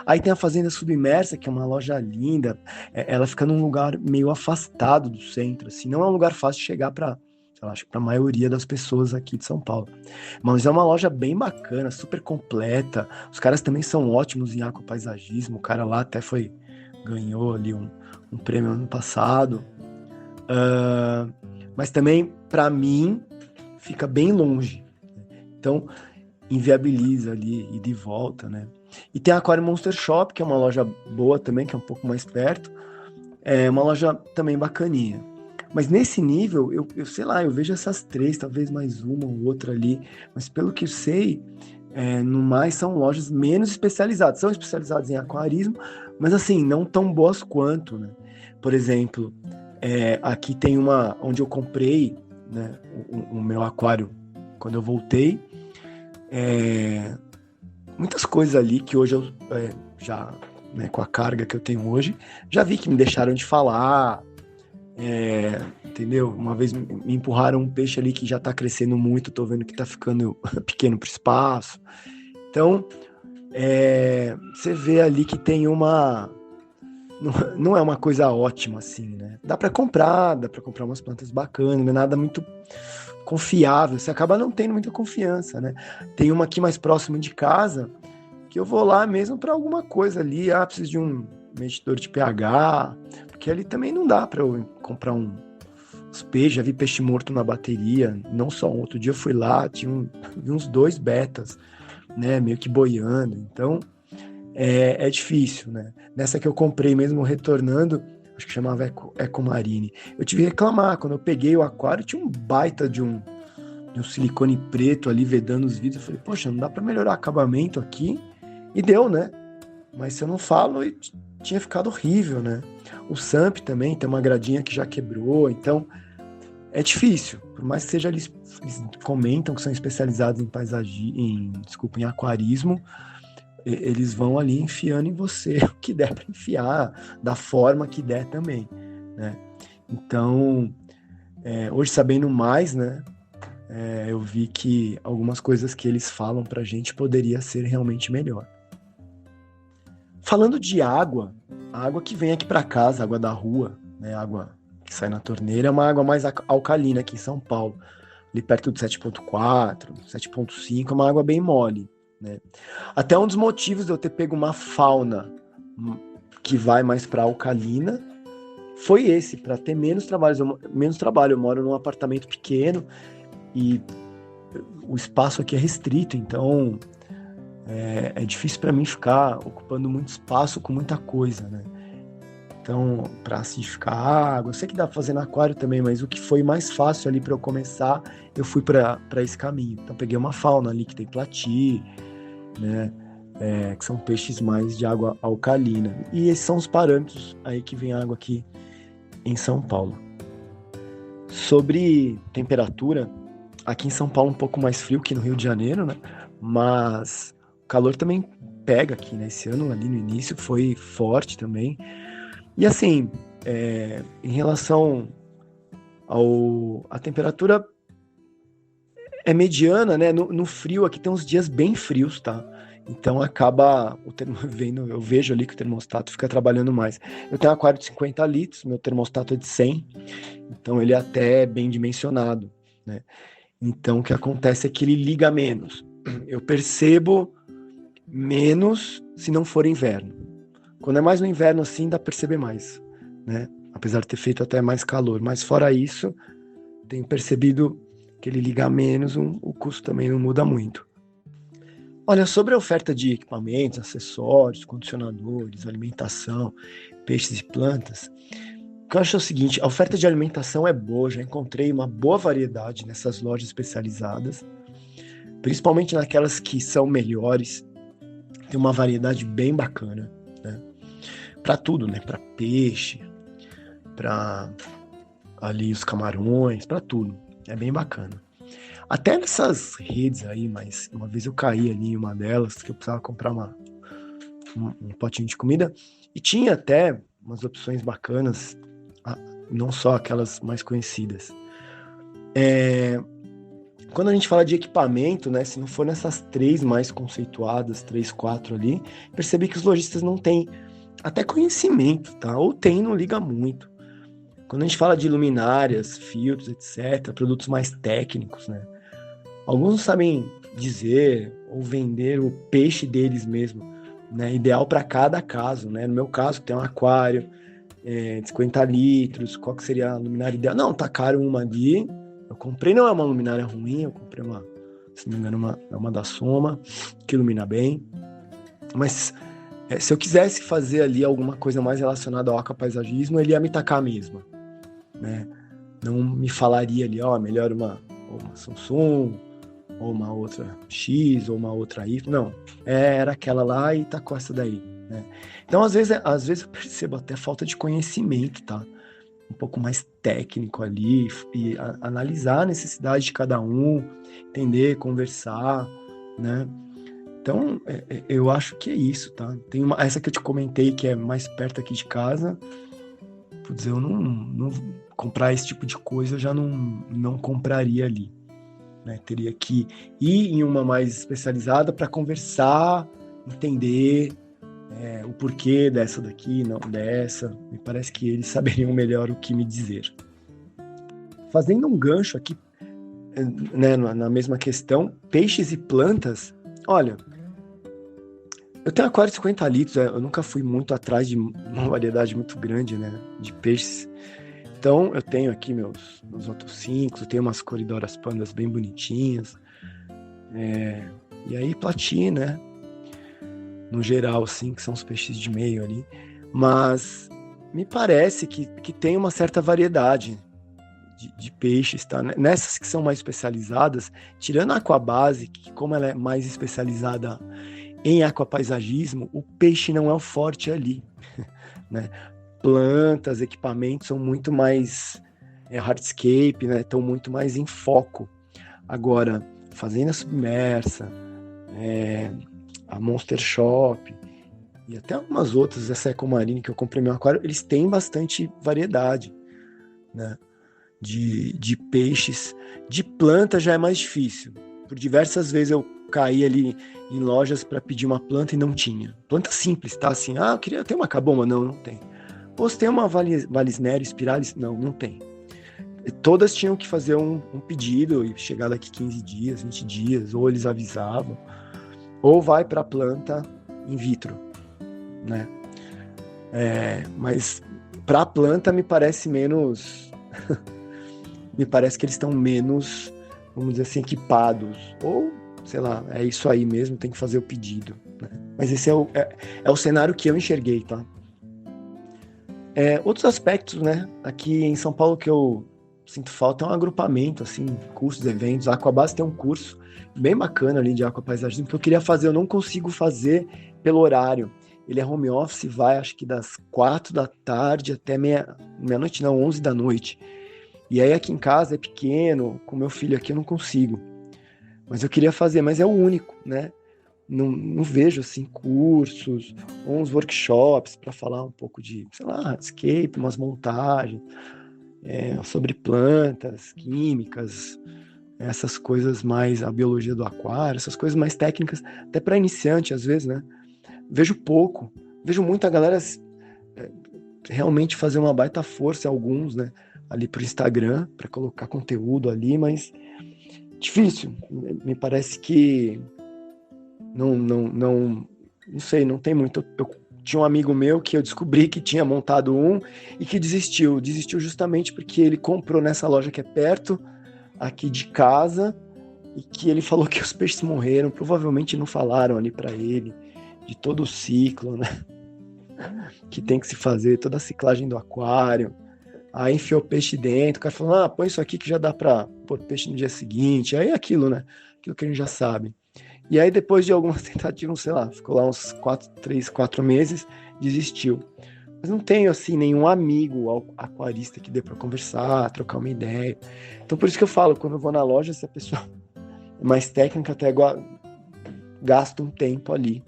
Aí tem a Fazenda Submersa, que é uma loja linda, ela fica num lugar meio afastado do centro, assim, não é um lugar fácil de chegar para, acho que para a maioria das pessoas aqui de São Paulo. Mas é uma loja bem bacana, super completa. Os caras também são ótimos em aquapaisagismo. O cara lá até ganhou ali um prêmio ano passado. Mas também, para mim, fica bem longe. Então, inviabiliza ali e de volta, né? E tem a Aquarium Monster Shop, que é uma loja boa também, que é um pouco mais perto. É uma loja também bacaninha. Mas nesse nível, eu sei lá, eu vejo essas três, talvez mais uma ou outra ali, mas pelo que eu sei, no mais são lojas menos especializadas. São especializadas em aquarismo, mas assim, não tão boas quanto, né? Por exemplo, aqui tem uma onde eu comprei, né, o meu aquário quando eu voltei. Muitas coisas ali que hoje eu já, né, com a carga que eu tenho hoje, já vi que me deixaram de falar. Entendeu? Uma vez me empurraram um peixe ali que já tá crescendo muito, tô vendo que tá ficando pequeno pro espaço. Então, você vê ali que tem não é uma coisa ótima assim, né? Dá pra comprar umas plantas bacanas, não é nada muito confiável, você acaba não tendo muita confiança, né? Tem uma aqui mais próximo de casa, que eu vou lá mesmo pra alguma coisa ali, preciso de um medidor de pH, porque ali também não dá para eu comprar uns peixes, já vi peixe morto na bateria, não só um. Outro dia eu fui lá, vi uns 2 betas, né, meio que boiando, então é difícil, né. Nessa que eu comprei mesmo retornando, acho que chamava Ecomarine, eu tive que reclamar, quando eu peguei o aquário, tinha um baita de um silicone preto ali vedando os vidros, eu falei, poxa, não dá para melhorar o acabamento aqui, e deu, né, mas se eu não falo, tinha ficado horrível, né? O SAMP também tem uma gradinha que já quebrou, então é difícil. Por mais que seja, eles comentam que são especializados em aquarismo, eles vão ali enfiando em você o que der para enfiar, da forma que der também, né? Então, hoje sabendo mais, né? Eu vi que algumas coisas que eles falam pra gente poderia ser realmente melhor. Falando de água, a água que vem aqui para casa, a água da rua, né, a água que sai na torneira, é uma água mais alcalina aqui em São Paulo, ali perto do 7.4, 7.5, é uma água bem mole, né? Até um dos motivos de eu ter pego uma fauna que vai mais para alcalina foi esse, para ter menos trabalho. Eu moro num apartamento pequeno e o espaço aqui é restrito, então é difícil para mim ficar ocupando muito espaço com muita coisa, né? Então, para acidificar a água, eu sei que dá pra fazer no aquário também, mas o que foi mais fácil ali para eu começar, eu fui para esse caminho. Então, peguei uma fauna ali que tem plati, né? Que são peixes mais de água alcalina. E esses são os parâmetros aí que vem água aqui em São Paulo. Sobre temperatura, aqui em São Paulo um pouco mais frio que no Rio de Janeiro, né? Mas o calor também pega aqui, né? Esse ano ali no início foi forte também. E assim, em relação à temperatura é mediana, né? No frio aqui tem uns dias bem frios, tá? Então acaba eu vejo ali que o termostato fica trabalhando mais. Eu tenho um aquário de 50 litros, meu termostato é de 100, então ele é até bem dimensionado, né? Então o que acontece é que ele liga menos. Eu percebo menos se não for inverno. Quando é mais no inverno assim, dá pra perceber mais, né? Apesar de ter feito até mais calor. Mas fora isso, tenho percebido que ele liga menos, o custo também não muda muito. Olha, sobre a oferta de equipamentos, acessórios, condicionadores, alimentação, peixes e plantas, o que eu acho é o seguinte, a oferta de alimentação é boa, já encontrei uma boa variedade nessas lojas especializadas, principalmente naquelas que são melhores, tem uma variedade bem bacana, né? Para tudo, né? Para peixe, para ali os camarões, para tudo. É bem bacana. Até nessas redes aí, mas uma vez eu caí ali em uma delas, que eu precisava comprar um potinho de comida, e tinha até umas opções bacanas, não só aquelas mais conhecidas. Quando a gente fala de equipamento, né, se não for nessas 3 mais conceituadas, 3, 4 ali, percebi que os lojistas não têm até conhecimento, tá? Ou tem, não liga muito. Quando a gente fala de luminárias, filtros, etc., produtos mais técnicos, né? Alguns não sabem dizer ou vender o peixe deles mesmo, né? Ideal para cada caso, né? No meu caso, tem um aquário de 50 litros, qual que seria a luminária ideal? Não, tá caro uma ali. Eu comprei, não é uma luminária ruim, eu comprei se não me engano, é uma da Soma, que ilumina bem. Mas se eu quisesse fazer ali alguma coisa mais relacionada ao aquapaisagismo, ele ia me tacar a mesma, né? Não me falaria ali, melhor uma Samsung, ou uma outra X, ou uma outra Y. Não, era aquela lá e tacou essa daí, né? Então, às vezes eu percebo até falta de conhecimento, tá? Um pouco mais técnico ali, e analisar a necessidade de cada um, entender, conversar, né? Então, eu acho que é isso, tá? Tem essa que eu te comentei, que é mais perto aqui de casa. Putz, eu não comprar esse tipo de coisa, eu já não compraria ali, né? Teria que ir em uma mais especializada para conversar, entender o porquê dessa daqui, não dessa. Me parece que eles saberiam melhor o que me dizer. Fazendo um gancho aqui, né, na mesma questão, peixes e plantas, olha, eu tenho aquário de 50 litros, eu nunca fui muito atrás de uma variedade muito grande, né, de peixes. Então, eu tenho aqui meus otocincos, eu tenho umas coridoras pandas bem bonitinhas, e aí plati, né, no geral, assim, que são os peixes de meio ali, mas me parece que tem uma certa variedade de peixes, tá? Nessas que são mais especializadas, tirando a Aquabase, que como ela é mais especializada em aquapaisagismo, o peixe não é o forte ali, né? Plantas, equipamentos são muito mais hardscape, né? Estão muito mais em foco. Agora, fazenda submersa, a Monster Shop e até algumas outras, essa Ecomarine que eu comprei no meu aquário, eles têm bastante variedade, né? De peixes. De planta já é mais difícil. Por diversas vezes eu caí ali em lojas para pedir uma planta e não tinha. Planta simples, tá? Assim, eu queria ter uma caboma. Não tem. Ou se tem uma Valisneria, Spiralis? Não tem. Todas tinham que fazer um pedido e chegar daqui 15 dias, 20 dias, ou eles avisavam, ou vai para a planta in vitro, né? Mas para a planta me parece menos... me parece que eles estão menos, vamos dizer assim, equipados. Ou, sei lá, é isso aí mesmo, tem que fazer o pedido, né? Mas esse é o cenário que eu enxerguei, tá? Outros aspectos, né? Aqui em São Paulo que eu sinto falta é um agrupamento, assim, cursos, eventos. A Aquabase tem um curso bem bacana ali de aquapaisagismo que eu queria fazer, eu não consigo fazer pelo horário. Ele é home office, vai acho que das 4 da tarde até meia-noite, não, 11 da noite. E aí aqui em casa é pequeno, com meu filho aqui eu não consigo. Mas eu queria fazer, mas é o único, né? Não vejo, assim, cursos ou uns workshops para falar um pouco de, sei lá, hardscape, umas montagens, sobre plantas, químicas, essas coisas mais, a biologia do aquário, essas coisas mais técnicas, até para iniciante às vezes, né? Vejo pouco, vejo muita galera realmente fazer uma baita força, alguns, né? Ali pro Instagram, para colocar conteúdo ali, mas difícil. Me parece que não sei, não tem muito. Eu tinha um amigo meu que eu descobri que tinha montado um e que desistiu justamente porque ele comprou nessa loja que é perto aqui de casa e que ele falou que os peixes morreram, provavelmente não falaram ali para ele de todo o ciclo, né? Que tem que se fazer, toda a ciclagem do aquário. Aí enfiou o peixe dentro, o cara falou, põe isso aqui que já dá para pôr peixe no dia seguinte. Aí é aquilo, né? Aquilo que a gente já sabe. E aí depois de algumas tentativas, sei lá, ficou lá uns 3, 4 meses, desistiu. Mas não tenho, assim, nenhum amigo aquarista que dê para conversar, trocar uma ideia. Então por isso que eu falo, quando eu vou na loja, se a pessoa é mais técnica, até gasta um tempo ali,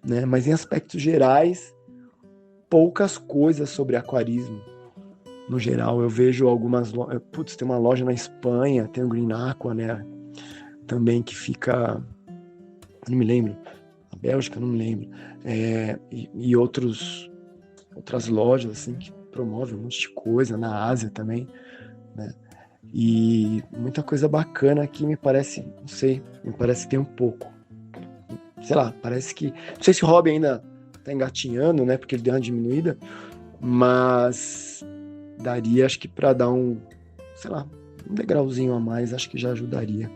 né? Mas em aspectos gerais, poucas coisas sobre aquarismo. No geral, eu vejo algumas lojas... tem uma loja na Espanha, tem o Green Aqua, né? Também que fica... não me lembro. A Bélgica, não me lembro. E outras lojas, assim, que promovem um monte de coisa. Na Ásia também, né? E muita coisa bacana aqui me parece... não sei, me parece que tem um pouco. Sei lá, parece que... não sei se o hobby ainda tá engatinhando, né? Porque ele deu uma diminuída. Mas... daria, acho que para dar um degrauzinho a mais, acho que já ajudaria.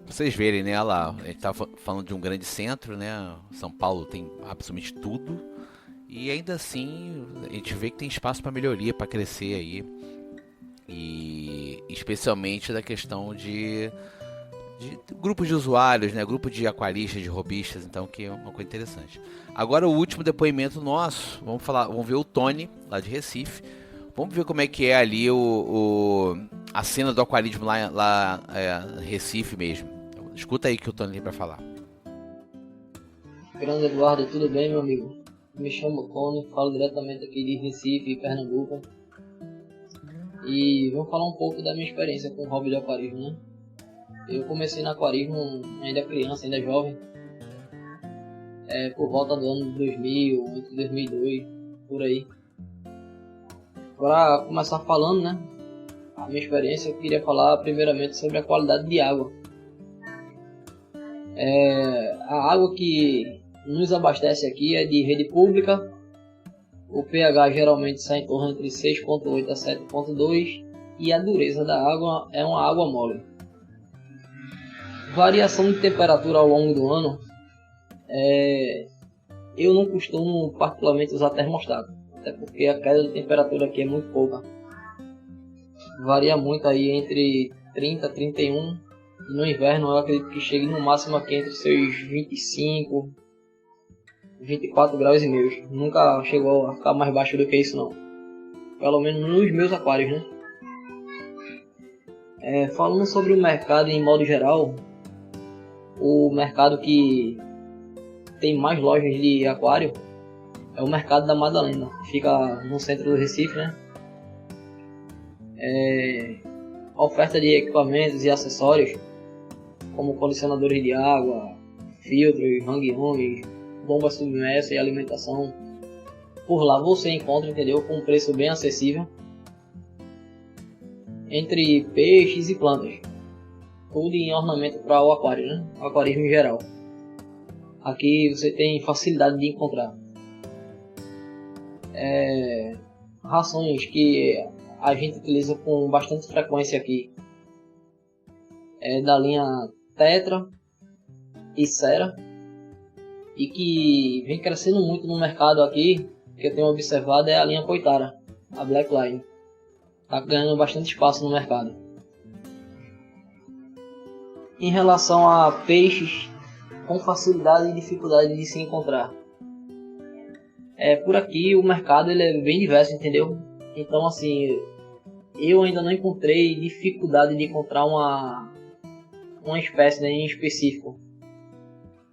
Vocês verem, né, lá, a gente tá falando de um grande centro, né, São Paulo tem absolutamente tudo, e ainda assim a gente vê que tem espaço para melhoria, para crescer aí, e especialmente da questão de grupos de usuários, né, grupo de aquaristas, de hobbyistas, então que é uma coisa interessante. Agora o último depoimento nosso, vamos ver o Tony, lá de Recife, vamos ver como é que é ali a cena do aquarismo lá Recife mesmo. Escuta aí que o Tony tem pra falar. Grande Eduardo, tudo bem, meu amigo? Me chamo Tony, falo diretamente aqui de Recife, Pernambuco, e vou falar um pouco da minha experiência com o hobby de aquarismo, né? Eu comecei no aquarismo ainda criança, ainda jovem, por volta do ano 2000, entre 2002, por aí. Para começar falando, né, a minha experiência, eu queria falar primeiramente sobre a qualidade de água. A água que nos abastece aqui é de rede pública. O pH geralmente sai em torno entre 6.8 a 7.2 e a dureza da água é uma água mole. Variação de temperatura ao longo do ano, eu não costumo particularmente usar termostato, até porque a queda de temperatura aqui é muito pouca. Varia muito aí entre 30 e 31, e no inverno eu acredito que chegue no máximo aqui entre seus 25, 24 graus e meio. Nunca chegou a ficar mais baixo do que isso não, pelo menos nos meus aquários, né? Falando sobre o mercado em modo geral, o mercado que tem mais lojas de aquário é o mercado da Madalena, que fica no centro do Recife, né? A oferta de equipamentos e acessórios como condicionadores de água, filtros, hang-ons, bombas submersas e alimentação. Por lá você encontra, entendeu, com um preço bem acessível, entre peixes e plantas, tudo em ornamento para o aquário, né? O aquarismo em geral. Aqui você tem facilidade de encontrar rações que a gente utiliza com bastante frequência aqui, da linha Tetra e Sera, e que vem crescendo muito no mercado aqui, que eu tenho observado, é a linha Poitara, a Black Line. Está ganhando bastante espaço no mercado. Em relação a peixes com facilidade e dificuldade de se encontrar, por aqui o mercado ele é bem diverso, entendeu? Então assim, eu ainda não encontrei dificuldade de encontrar uma espécie, né, em específico.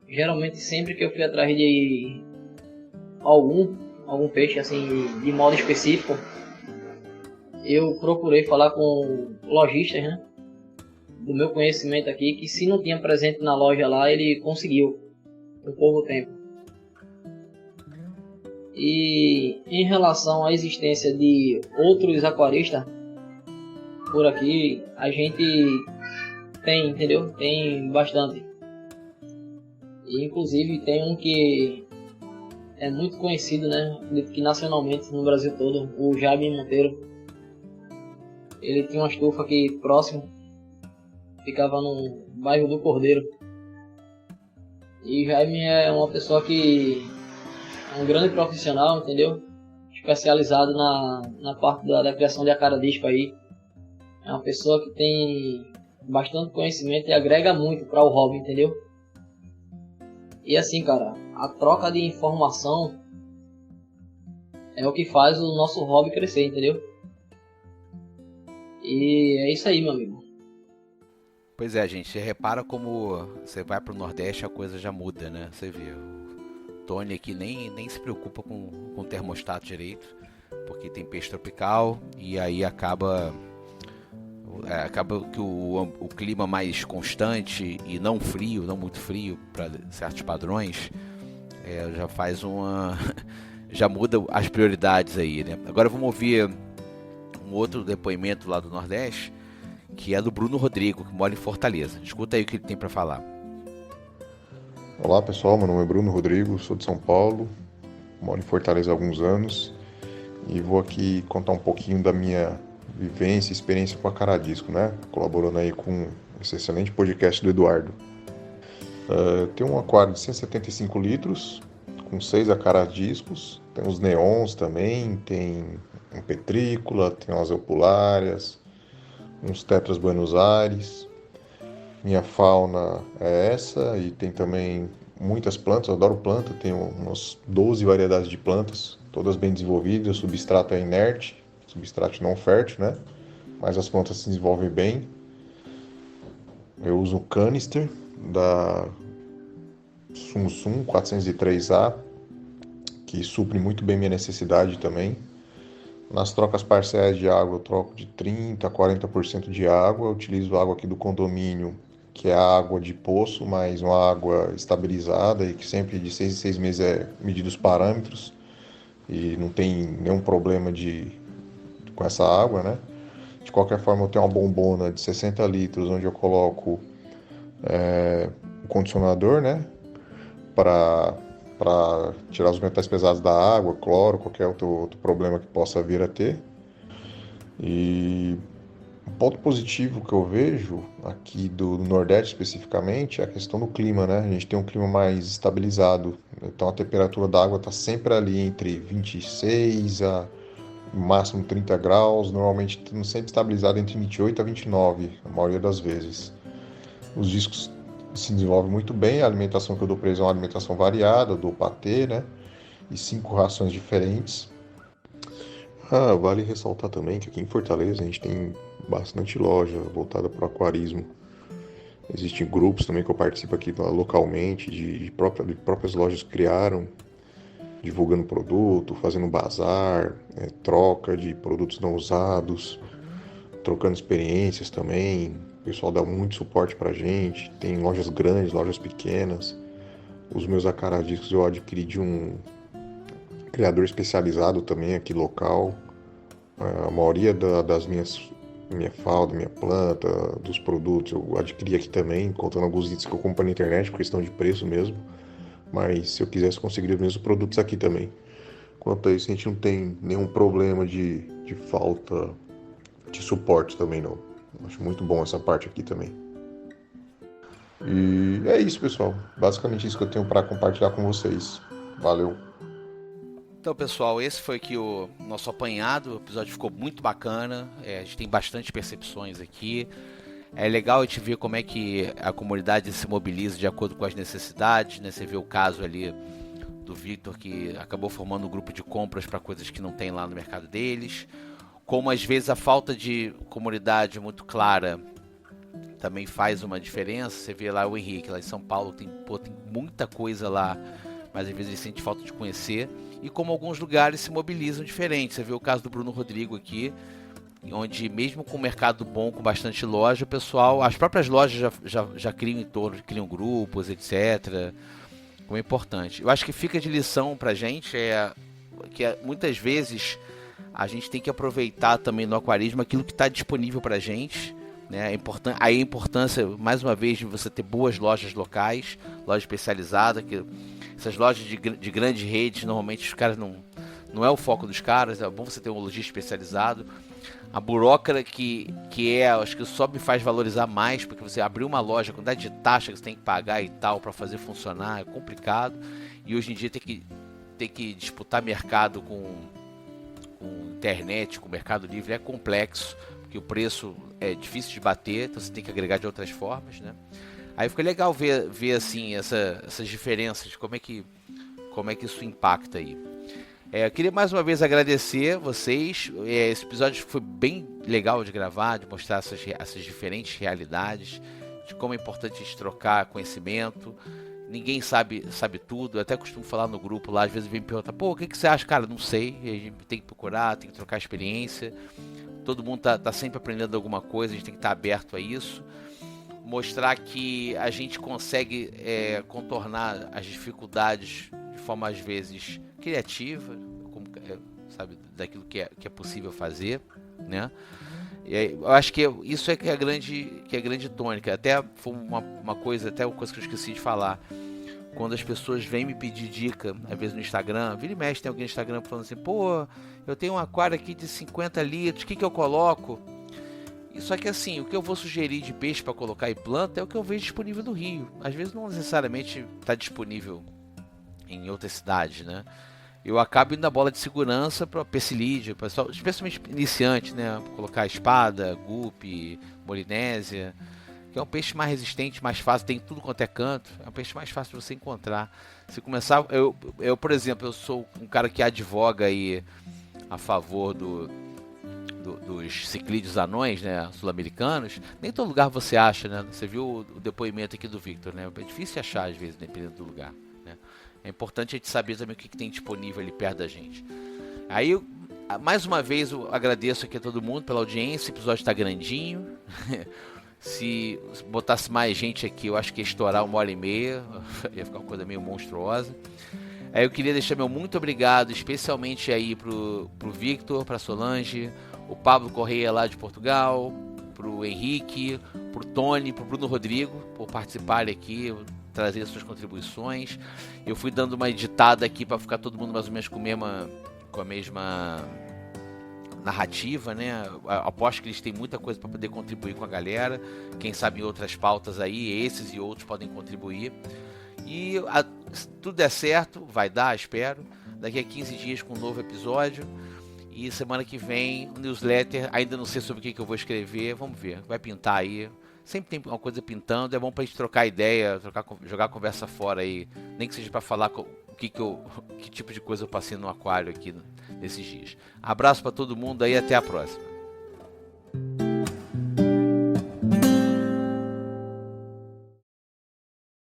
Geralmente sempre que eu fui atrás de algum peixe assim de modo específico, eu procurei falar com lojistas, né, do meu conhecimento aqui, que se não tinha presente na loja lá, ele conseguiu em pouco tempo. E em relação à existência de outros aquaristas por aqui, a gente tem, entendeu? Tem bastante. E, inclusive tem um que é muito conhecido, né, que nacionalmente no Brasil todo, o Jaime Monteiro. Ele tinha uma estufa aqui próximo, ficava no bairro do Cordeiro. E Jaime é uma pessoa que é um grande profissional, entendeu? Especializado na parte da criação de acaradisco aí. É uma pessoa que tem bastante conhecimento e agrega muito para o hobby, entendeu? E assim, cara, a troca de informação é o que faz o nosso hobby crescer, entendeu? E é isso aí, meu amigo. Pois é, gente, você repara como você vai pro Nordeste, a coisa já muda, né? Você vê, o Tony aqui nem se preocupa com o termostato direito, porque tem peixe tropical, e aí acaba que o clima mais constante e não frio, não muito frio para certos padrões, já faz já muda as prioridades aí, né? Agora vamos ouvir um outro depoimento lá do Nordeste, que é do Bruno Rodrigo, que mora em Fortaleza. Escuta aí o que ele tem para falar. Olá pessoal, meu nome é Bruno Rodrigo, sou de São Paulo, moro em Fortaleza há alguns anos e vou aqui contar um pouquinho da minha vivência e experiência com acaradisco, né? Colaborando aí com esse excelente podcast do Eduardo. Tenho um aquário de 175 litros, com 6 acaradiscos, tem os neons também, tem um petrícula, tem umas eupulárias, uns tetras Buenos Aires. Minha fauna é essa, e tem também muitas plantas, eu adoro planta, tenho umas 12 variedades de plantas, todas bem desenvolvidas, o substrato é inerte, substrato não fértil, né? Mas as plantas se desenvolvem bem. Eu uso o canister da Sum 403A, que supre muito bem minha necessidade também. Nas trocas parciais de água, eu troco de 30% a 40% de água. Eu utilizo água aqui do condomínio, que é a água de poço, mas uma água estabilizada e que sempre de 6 em 6 meses é medido os parâmetros. E não tem nenhum problema com essa água, né? De qualquer forma, eu tenho uma bombona de 60 litros, onde eu coloco o condicionador, né? Para tirar os metais pesados da água, cloro, qualquer outro problema que possa vir a ter. E um ponto positivo que eu vejo aqui do Nordeste especificamente é a questão do clima, né? A gente tem um clima mais estabilizado, então a temperatura da água está sempre ali entre 26 a no máximo 30 graus, normalmente sempre estabilizado entre 28 a 29, a maioria das vezes. Os discos se desenvolvem muito bem, a alimentação que eu dou para eles é uma alimentação variada, eu dou patê, né? E 5 rações diferentes. Vale ressaltar também que aqui em Fortaleza a gente tem bastante loja voltada para o aquarismo. Existem grupos também que eu participo aqui localmente, de próprias lojas que criaram, divulgando produto, fazendo bazar, troca de produtos não usados, trocando experiências também, O pessoal dá muito suporte pra gente. Tem lojas grandes, lojas pequenas. Os meus acarajés eu adquiri de um criador especializado também aqui local. A maioria das minha falda, minha planta, dos produtos eu adquiri aqui também, contando alguns itens que eu compro na internet por questão de preço mesmo. Mas se eu quisesse conseguir os mesmos produtos aqui também. Quanto a isso, a gente não tem nenhum problema de falta de suporte também, não. Acho muito bom essa parte aqui também. E é isso, pessoal. Basicamente isso que eu tenho para compartilhar com vocês. Valeu. Então, pessoal, esse foi aqui o nosso apanhado. O episódio ficou muito bacana. A gente tem bastante percepções aqui. É legal a gente ver como é que a comunidade se mobiliza de acordo com as necessidades, né? Você vê o caso ali do Victor, que acabou formando um grupo de compras para coisas que não tem lá no mercado deles. Como às vezes a falta de comunidade muito clara também faz uma diferença. Você vê lá o Henrique, lá em São Paulo, tem muita coisa lá, mas às vezes ele sente falta de conhecer. E como alguns lugares se mobilizam diferente. Você vê o caso do Bruno Rodrigo aqui, onde mesmo com o mercado bom, com bastante loja, o pessoal, as próprias lojas já criam em torno, criam grupos, etc. Como é importante. Eu acho que fica de lição pra gente que muitas vezes a gente tem que aproveitar também no aquarismo aquilo que está disponível pra gente, né? Aí a importância, mais uma vez, de você ter boas lojas locais, loja especializada, que essas lojas de grandes redes, normalmente os caras não é o foco dos caras, é bom você ter um lojista especializado. A burocracia que acho que só me faz valorizar mais, porque você abrir uma loja, a quantidade de taxa que você tem que pagar e tal para fazer funcionar é complicado. E hoje em dia ter que disputar mercado com internet, com o Mercado Livre é complexo, porque o preço é difícil de bater, então você tem que agregar de outras formas, né? Aí fica legal ver assim, essas diferenças, como é que isso impacta aí. Eu queria mais uma vez agradecer vocês. Esse episódio foi bem legal de gravar, de mostrar essas diferentes realidades, de como é importante a gente trocar conhecimento. Ninguém sabe tudo. Eu até costumo falar no grupo lá, às vezes vem me perguntar, o que você acha? Cara, não sei. A gente tem que procurar, tem que trocar experiência. Todo mundo tá sempre aprendendo alguma coisa, a gente tem que estar aberto a isso. Mostrar que a gente consegue contornar as dificuldades de forma, às vezes, criativa, sabe, daquilo que é possível fazer, né? Eu acho que isso que é a grande tônica. Até foi uma coisa que eu esqueci de falar. Quando as pessoas vêm me pedir dica, às vezes no Instagram, vira e mexe, tem alguém no Instagram falando assim, eu tenho um aquário aqui de 50 litros, o que eu coloco? Só que assim, o que eu vou sugerir de peixe para colocar em planta é o que eu vejo disponível no Rio. Às vezes não necessariamente está disponível em outras cidades, né? Eu acabo indo na bola de segurança para pessilídeo, pessoal, especialmente iniciante, né? Colocar espada, guppy, molinésia, que é um peixe mais resistente, mais fácil, tem tudo quanto é canto, é um peixe mais fácil de você encontrar. Se começar, eu por exemplo, eu sou um cara que advoga aí a favor dos ciclídeos anões, né, sul-americanos. Nem todo lugar você acha, né? Você viu o depoimento aqui do Victor, né? É difícil achar às vezes, dependendo do lugar, né? É importante a gente saber também o que tem disponível ali perto da gente. Aí, mais uma vez, eu agradeço aqui a todo mundo pela audiência. O episódio está grandinho. Se botasse mais gente aqui, eu acho que ia estourar 1h30. Ia ficar uma coisa meio monstruosa. Aí eu queria deixar meu muito obrigado, especialmente aí pro Victor, pra Solange, o Pablo Correia lá de Portugal, pro Henrique, pro Tony, pro Bruno Rodrigo, por participarem aqui, trazer suas contribuições. Eu fui dando uma editada aqui para ficar todo mundo mais ou menos com a mesma narrativa, né? Aposto que eles têm muita coisa para poder contribuir com a galera. Quem sabe em outras pautas aí, esses e outros podem contribuir. E se tudo der certo, vai dar, espero. Daqui a 15 dias com um novo episódio. E semana que vem, um newsletter. Ainda não sei sobre o que eu vou escrever. Vamos ver, vai pintar aí. Sempre tem uma coisa pintando. É bom pra gente trocar ideia, jogar a conversa fora aí. Nem que seja para falar que tipo de coisa eu passei no aquário aqui nesses dias. Abraço para todo mundo aí, até a próxima.